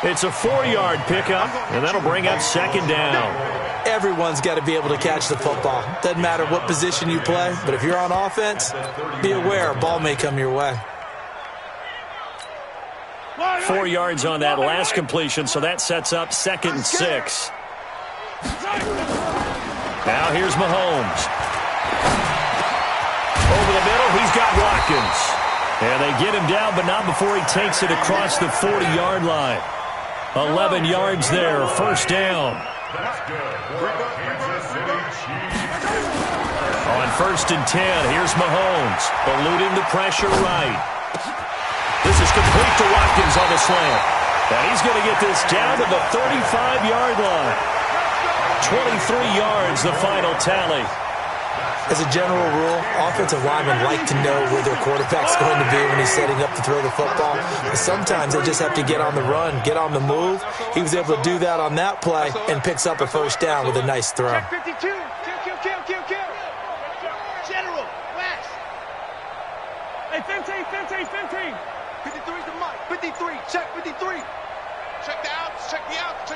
It's a 4-yard pickup, and that'll bring up second down.
Everyone's got to be able to catch the football. Doesn't matter what position you play, but if you're on offense, be aware a ball may come your way.
4 yards on that last completion, so that sets up 2nd and 6. Now here's Mahomes. Over the middle, he's got Watkins. And they get him down, but not before he takes it across the 40-yard line. 11 yards there, first down. On 1st and 10, here's Mahomes, eluding the pressure right. This is complete to Watkins on the slant. And he's going to get this down to the 35-yard line. 23 yards, the final tally.
As a general rule, offensive linemen like to know where their quarterback's going to be when he's setting up to throw the football. But sometimes they just have to get on the run, get on the move. He was able to do that on that play and picks up a first down with a nice throw.
Check 52. Kill. General, West.
Hey, 15.
53 is the mic. 53. Check 53. Check the outs. Check the outs.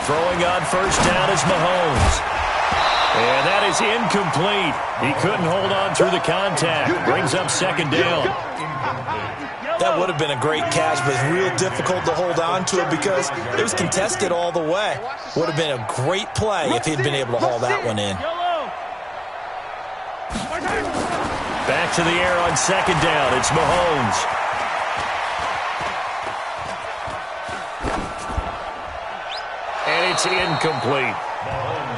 Throwing on first down is Mahomes. And that is incomplete. He couldn't hold on through the contact. Brings up second down.
That would have been a great catch, but it's real difficult to hold on to it because it was contested all the way. Would have been a great play if he'd been able to haul that one in.
Back to the air on second down. It's Mahomes. And it's incomplete.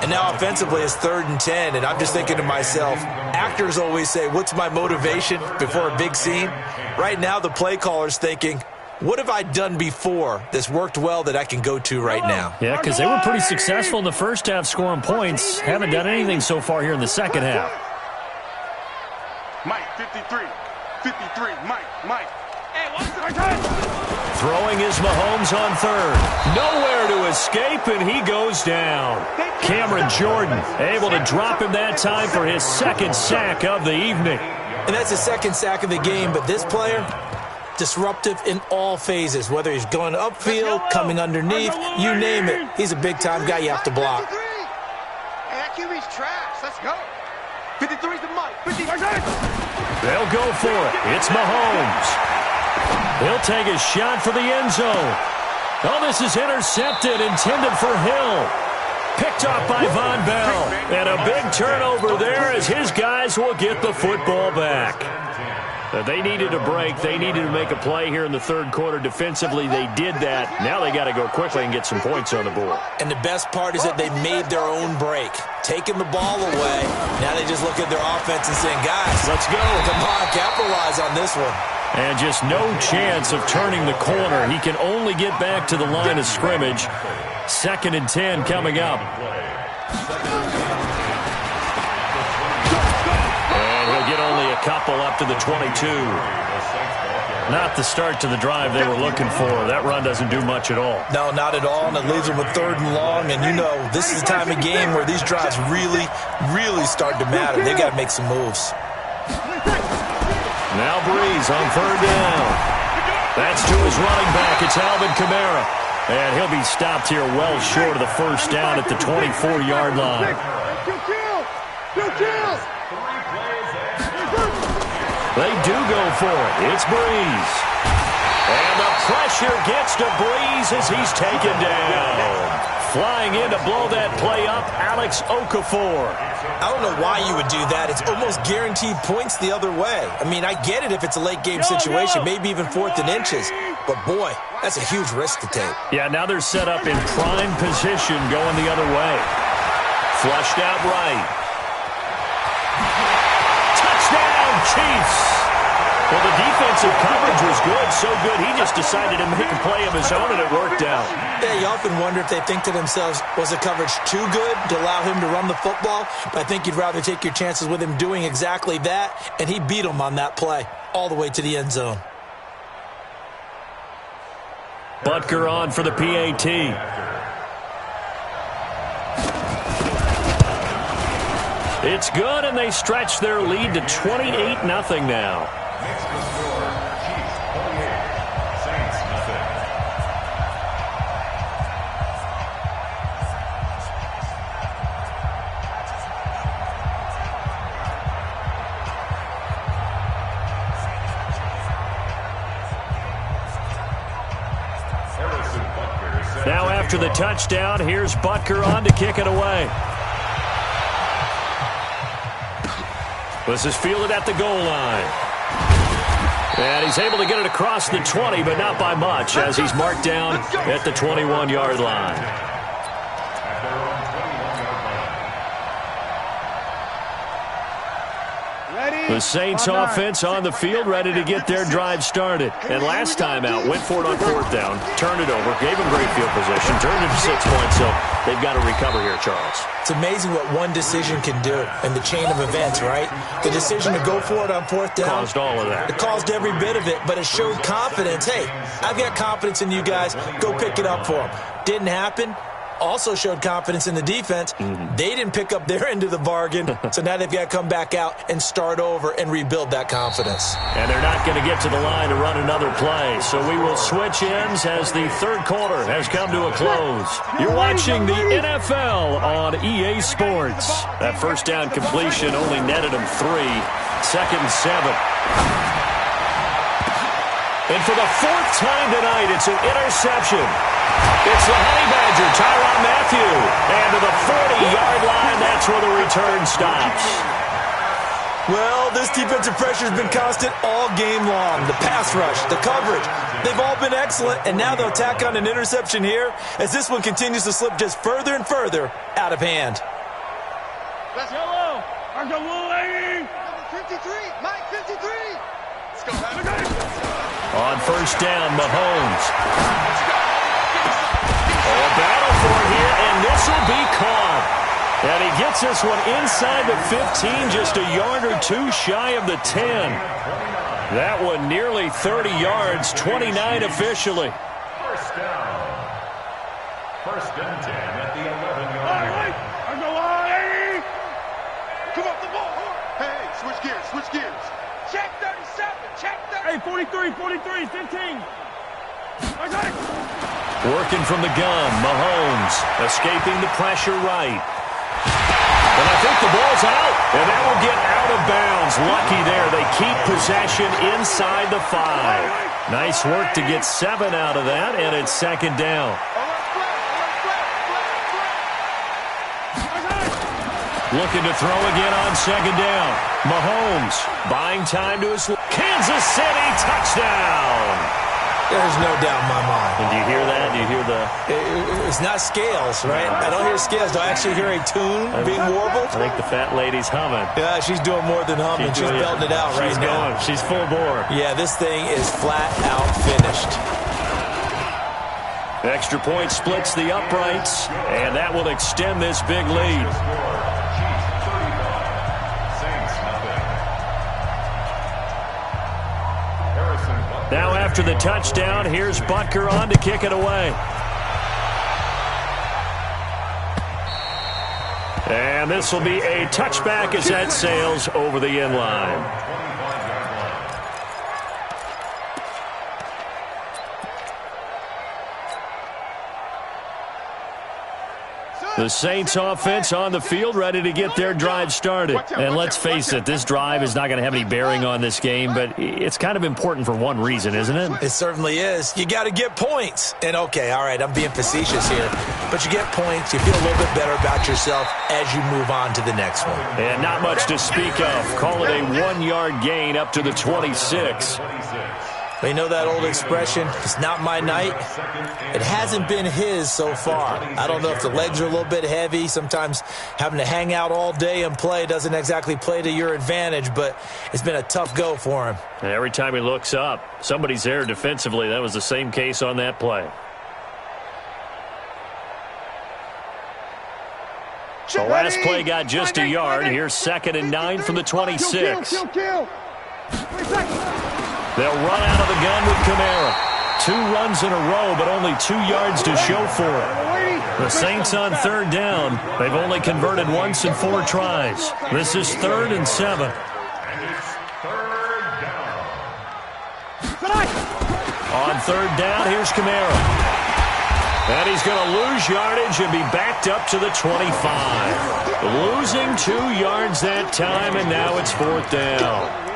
And now offensively it's 3rd and 10, and I'm just thinking to myself, actors always say, what's my motivation before a big scene? Right now the play caller's thinking, what have I done before that's worked well that I can go to right now?
Yeah, because they were pretty successful in the first half scoring points. Haven't done anything so far here in the second half.
Mike, 53. Mike. Hey, what's the
Throwing is Mahomes on 3rd. Nowhere to escape, and he goes down. Cameron Jordan able to drop him that time for his 2nd sack of the evening.
And that's his 2nd sack of the game, but this player, disruptive in all phases, whether he's going upfield, coming underneath, you name it. He's a big-time guy you have to block.
Hey, that QB's trash. Let's go. 53 is the mic. 53.
They'll go for it. It's Mahomes. He'll take a shot for the end zone. Oh, this is intercepted, intended for Hill. Picked off by Von Bell. And a big turnover there as his guys will get the football back. They needed a break. They needed to make a play here in the 3rd quarter. Defensively, they did that. Now they got to go quickly and get some points on the board.
And the best part is that they made their own break. Taking the ball away. Now they just look at their offense and saying, guys, let's go. Come on, capitalize on this one.
And just no chance of turning the corner. He can only get back to the line of scrimmage. 2nd and 10 coming up. And he'll get only a couple up to the 22. Not the start to the drive they were looking for. That run doesn't do much at all.
No, not at all, and it leaves them with 3rd and long. And you know, this is the time of game where these drives really start to matter. They got to make some moves.
Now Breeze on 3rd down. That's to his running back. It's Alvin Kamara. And he'll be stopped here well short of the first down at the 24-yard line. They do go for it. It's Breeze. And the pressure gets to Breeze as he's taken down. Flying in to blow that play up, Alex Okafor.
I don't know why you would do that. It's almost guaranteed points the other way. I mean, I get it if it's a late-game situation, maybe even 4th and inches. But, boy, that's a huge risk to take.
Yeah, now they're set up in prime position going the other way. Flushed out right. Touchdown, Chiefs! Well, the defensive coverage was good, so good he just decided to make a play of his own, and it worked out.
Yeah, you often wonder if they think to themselves, was the coverage too good to allow him to run the football? But I think you'd rather take your chances with him doing exactly that, and he beat him on that play all the way to the end zone.
Butker on for the PAT. It's good, and they stretch their lead to 28-0 now. Now after the touchdown, here's Butker on to kick it away. This is fielded at the goal line. And he's able to get it across the 20, but not by much, as he's marked down at the 21-yard line. The Saints offense on the field, ready to get their drive started. And last time out, went for it on fourth down, turned it over, gave them great field position, turned it to 6 points, so they've got to recover here, Charles.
It's amazing what one decision can do in the chain of events, right? The decision to go for it on fourth down.
Caused all of that.
It caused every bit of it, but it showed confidence. Hey, I've got confidence in you guys. Go pick it up for them. Didn't happen. Also showed confidence in the defense. They didn't pick up their end of the bargain, so now they've got to come back out and start over and rebuild that confidence.
And they're not going to get to the line to run another play, so we will switch ends as the third quarter has come to a close. You're watching the NFL on EA Sports. That first down completion only netted them 3. 2nd and 7. And for the 4th time tonight, it's an interception. It's the Honey Badger, Tyrann Mathieu. And to the 40-yard line, that's where the return stops.
Well, this defensive pressure has been constant all game long. The pass rush, the coverage, they've all been excellent, and now they'll tack on an interception here as this one continues to slip just further and further out of hand.
Let's go. I got Will
53, Mike 53. Let's go.
On first down, Mahomes. A battle for it here, and this will be caught. And he gets this one inside the 15, just a yard or two shy of the 10. That one nearly 30 yards, 29 officially.
First down. 1st and 10 at the 11-yard line.
I go line.
Come off the ball. Hey, switch gears. Check 37, check 30.
Hey, 43, 15. I got it.
Working from the gun, Mahomes escaping the pressure right. And I think the ball's out, and that will get out of bounds. Lucky there. They keep possession inside the 5. Nice work to get 7 out of that, and it's 2nd down. Looking to throw again on 2nd down. Mahomes buying time to his Kansas City touchdown.
There's no doubt in my mind.
And do you hear that? Do you hear the...
It's not scales, right? I don't hear scales. Do I actually hear a tune being warbled?
I think the fat lady's humming.
Yeah, she's doing more than humming. She's belting it out right now.
She's full bore.
Yeah, this thing is flat out finished.
Extra point splits the uprights, and that will extend this big lead. Now after the touchdown, here's Butker on to kick it away. And this will be a touchback as that sails over the end line. The Saints offense on the field, ready to get their drive started. And let's face it, this drive is not going to have any bearing on this game, but it's kind of important for one reason, isn't it?
It certainly is. You got to get points. And okay, all right, I'm being facetious here, but you get points, you feel a little bit better about yourself as you move on to the next one.
And not much to speak of. Call it a 1-yard gain up to the 26.
You know that old expression, it's not my night? It hasn't been his so far. I don't know if the legs are a little bit heavy. Sometimes having to hang out all day and play doesn't exactly play to your advantage, but it's been a tough go for him.
And every time he looks up, somebody's there defensively. That was the same case on that play. The last play got just a yard. Here's 2nd and 9 from the 26. They'll run out of the gun with Kamara. 2 runs in a row, but only 2 yards to show for it. The Saints on 3rd down. They've only converted once in 4 tries. This is 3rd and 7. On 3rd down, here's Kamara. And he's going to lose yardage and be backed up to the 25. Losing 2 yards that time, and now it's 4th down.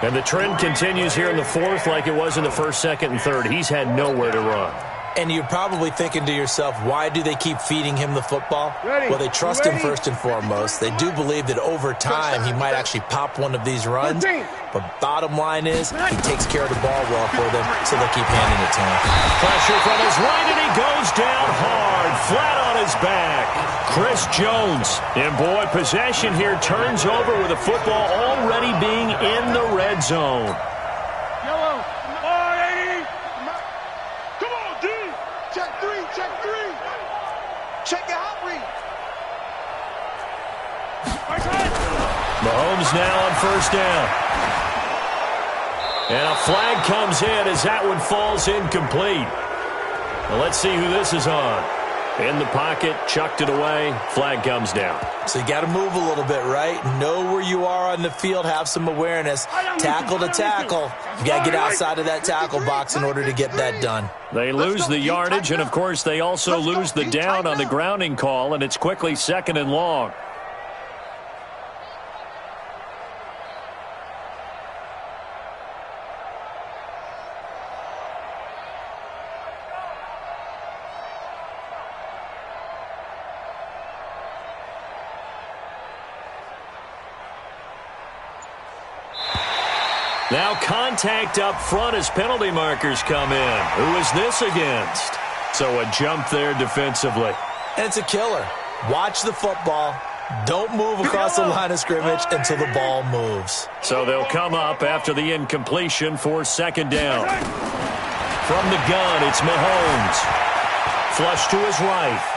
And the trend continues here in the 4th like it was in the 1st, 2nd, and 3rd. He's had nowhere to run.
And you're probably thinking to yourself, why do they keep feeding him the football?
Ready.
Well, they trust him
Ready.
first and foremost. They do believe that over time he might actually pop one of these runs. But bottom line is he takes care of the ball well for them, so they'll keep handing it to him.
Pressure from his right, and he goes down hard, flat on his back. Chris Jones. And boy, possession here turns over with the football already being in the red zone.
Yellow.
Come on, D. Check three. Check your hot read.
Mahomes now on first down. And a flag comes in as that one falls incomplete. Well, let's see who this is on. In the pocket, chucked it away, flag comes down.
So you got to move a little bit, right? Know where you are on the field, have some awareness. Tackle to tackle. You got to get outside of that tackle box in order to get that done.
They lose the yardage, and of course they also lose the down on the grounding call, and it's quickly 2nd and long. Now contact up front as penalty markers come in. Who is this against? So a jump there defensively.
And it's a killer. Watch the football. Don't move across the line of scrimmage until the ball moves.
So they'll come up after the incompletion for 2nd down. From the gun, it's Mahomes. Flush to his right.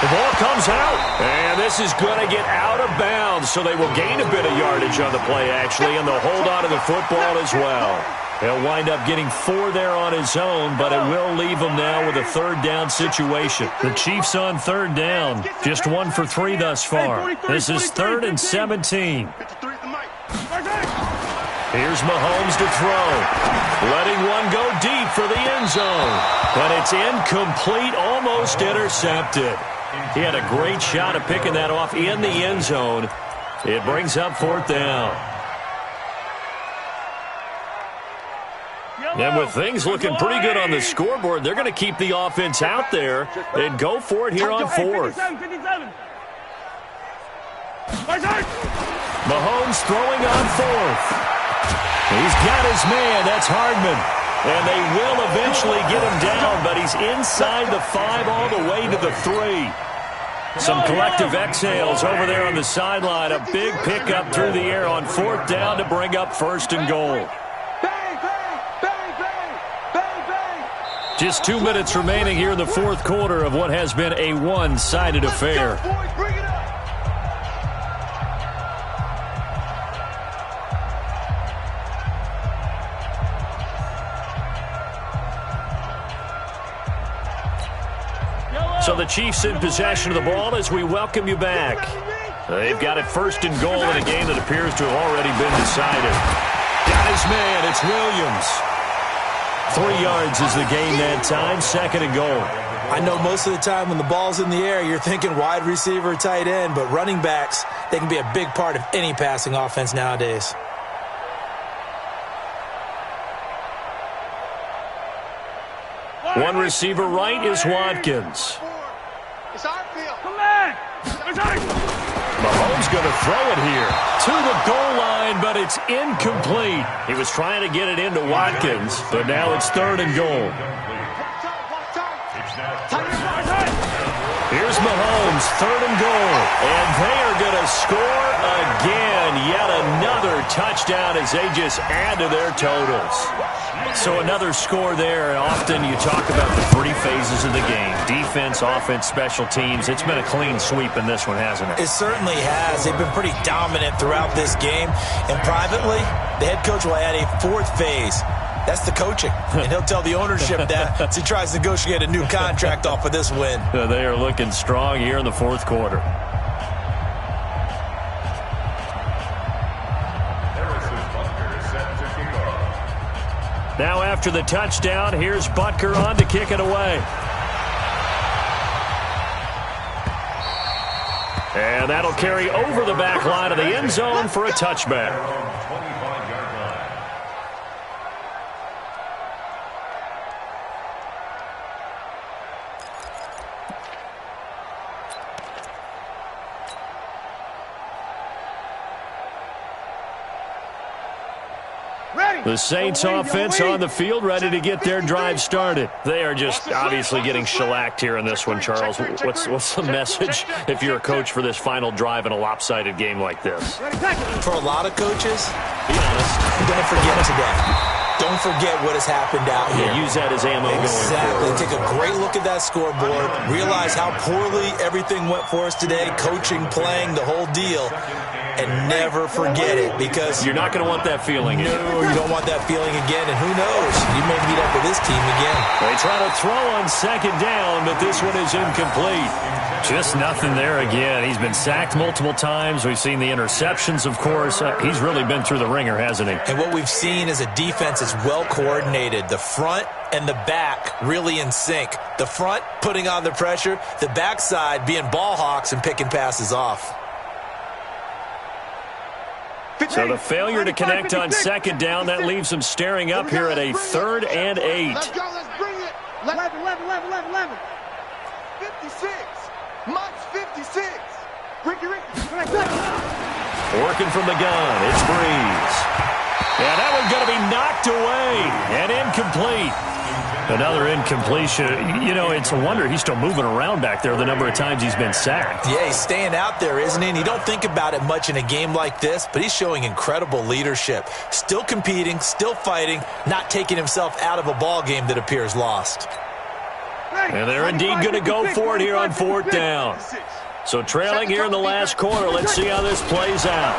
The ball comes out, and this is going to get out of bounds, so they will gain a bit of yardage on the play, actually, and they'll hold on to the football as well. He'll wind up getting 4 there on his own, but it will leave him now with a 3rd down situation. The Chiefs on 3rd down, just 1 for 3 thus far. This is 3rd and 17. Here's Mahomes to throw. Letting one go deep for the end zone. But it's incomplete, almost intercepted. He had a great shot at picking that off in the end zone. It brings up 4th down. And with things looking pretty good on the scoreboard, they're going to keep the offense out there and go for it here on 4th. Mahomes throwing on 4th. He's got his man. That's Hardman. And they will eventually get him down, but he's inside the 5 all the way to the 3. Some collective exhales over there on the sideline. A big pickup through the air on 4th down to bring up 1st and goal. Just 2 minutes remaining here in the 4th quarter of what has been a one-sided affair. So the Chiefs in possession of the ball as we welcome you back. They've got it 1st and goal in a game that appears to have already been decided. Got his man. It's Williams. 3 yards is the gain that time. 2nd and goal.
I know most of the time when the ball's in the air, you're thinking wide receiver, tight end, but running backs, they can be a big part of any passing offense nowadays.
One receiver right is Watkins.
It's our field.
Come back.
Mahomes going to throw it here to the goal line, but it's incomplete. He was trying to get it into Watkins, but now it's 3rd and goal. Here's Mahomes, 3rd and goal, and they are going to score again. Yet another touchdown as they just add to their totals. So another score there. Often you talk about the 3 phases of the game. Defense, offense, special teams. It's been a clean sweep in this one, hasn't it?
It certainly has. They've been pretty dominant throughout this game. And privately, the head coach will add a 4th phase. That's the coaching. And he'll tell the ownership that as he tries to negotiate a new contract off of this win.
They are looking strong here in the 4th quarter. Now after the touchdown, here's Butker on to kick it away. And that'll carry over the back line of the end zone for a touchback. The Saints offense on the field, ready to get their drive started. They are just obviously getting shellacked here in this one, Charles. What's the message if you're a coach for this final drive in a lopsided game like this?
For a lot of coaches, be honest, don't forget today. Don't forget what has happened out here.
Yeah, use that as ammo
exactly.
going forward.
Take a great look at that scoreboard. Realize how poorly everything went for us today, coaching, playing, the whole deal. And never forget it, because
you're not going to want that feeling again.
No, you don't want that feeling again, and who knows? You may meet up with this team again.
They try to throw on second down, but this one is incomplete. Just nothing there again. He's been sacked multiple times. We've seen the interceptions, of course. He's really been through the ringer, hasn't he?
And what we've seen is a defense that's well coordinated. The front and the back really in sync. The front putting on the pressure, the backside being ball hawks and picking passes off.
So the failure to connect on second down, that leaves them staring up here at a 3rd and 8.
Let's go, let's bring it. 11. 56. Mike's 56. Ricky.
Working from the gun, it's Breeze. Yeah, that one's going to be knocked away and incomplete. Another incompletion. You know, it's a wonder he's still moving around back there the number of times he's been sacked.
Yeah, he's staying out there, isn't he? And you don't think about it much in a game like this, but he's showing incredible leadership. Still competing, still fighting, not taking himself out of a ball game that appears lost.
And they're indeed going to go for it here on 4th down. So trailing here in the last quarter, let's see how this plays out.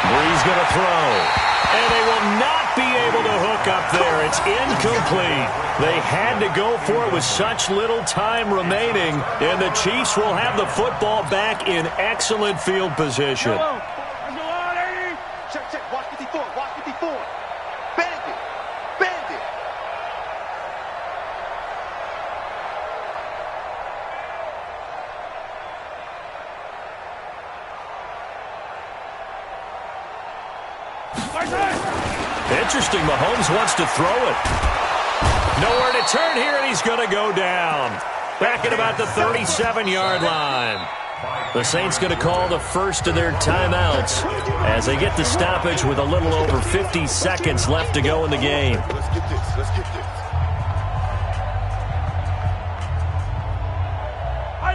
Breeze going to throw. And they will not be able to hook up there. It's incomplete. They had to go for it with such little time remaining. And the Chiefs will have the football back in excellent field position.
Check. Watch 54. Watch 54. Bandit.
Interesting, Mahomes wants to throw it. Nowhere to turn here, and he's going to go down. Back at about the 37-yard line. The Saints going to call the first of their timeouts as they get the stoppage with a little over 50 seconds left to go in the game.
Let's get this.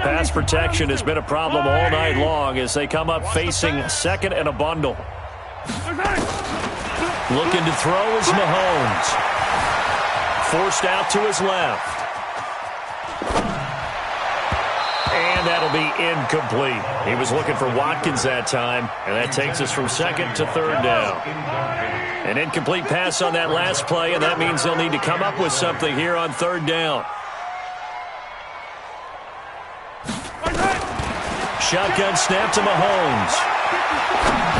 Pass protection has been a problem all night long as they come up facing second and a bundle. Looking to throw is Mahomes. Forced out to his left. And that'll be incomplete. He was looking for Watkins that time, and that takes us from second to 3rd down. An incomplete pass on that last play, and that means they'll need to come up with something here on 3rd down. Shotgun snap to Mahomes.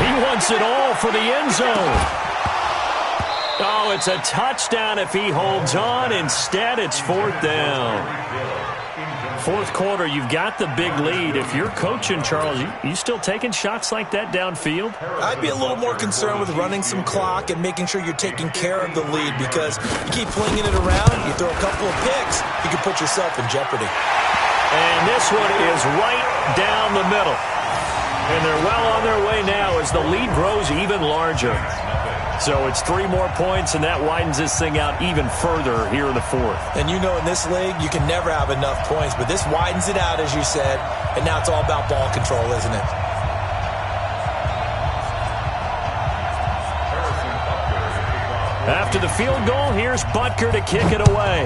He wants it all for the end zone. Oh, it's a touchdown if he holds on. Instead, it's 4th down. 4th quarter, you've got the big lead. If you're coaching, Charles, you still taking shots like that downfield?
I'd be a little more concerned with running some clock and making sure you're taking care of the lead, because you keep flinging it around, you throw a couple of picks, you can put yourself in jeopardy.
And this one is right down the middle. And they're well on their way now as the lead grows even larger. So it's 3 more points, and that widens this thing out even further here in the 4th.
And you know, in this league, you can never have enough points, but this widens it out, as you said, and now it's all about ball control, isn't it?
After the field goal, here's Butker to kick it away.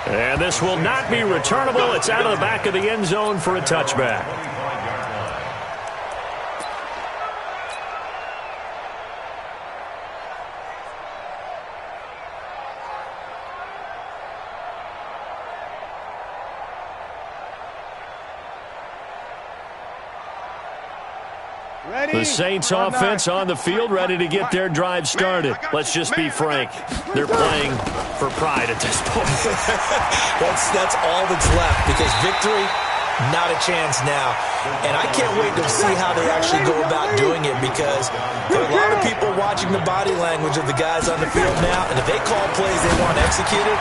And this will not be returnable. It's out of the back of the end zone for a touchback. The Saints offense on the field, ready to get their drive started. Let's just be frank. They're playing for pride at this point.
That's all that's left, because victory, not a chance now. And I can't wait to see how they actually go about doing it, because there are a lot of people watching the body language of the guys on the field now, and if they call plays they want executed,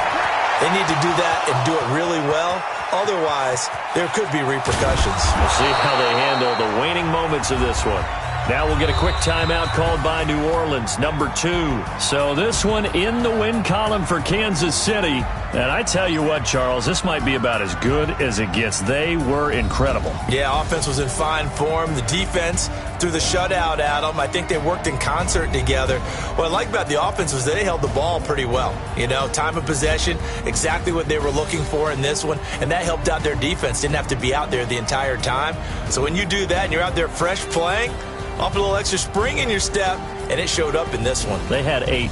They need to do that and do it really well. Otherwise, there could be repercussions.
We'll see how they handle the waning moments of this one. Now we'll get a quick timeout called by New Orleans, number 2. So this one in the win column for Kansas City. And I tell you what, Charles, this might be about as good as it gets. They were incredible.
Yeah, offense was in fine form. The defense threw the shutout at them. I think they worked in concert together. What I like about the offense was they held the ball pretty well. You know, time of possession, exactly what they were looking for in this one. And that helped out their defense. Didn't have to be out there the entire time. So when you do that and you're out there fresh playing, off a little extra spring in your step, and it showed up in this one.
They had a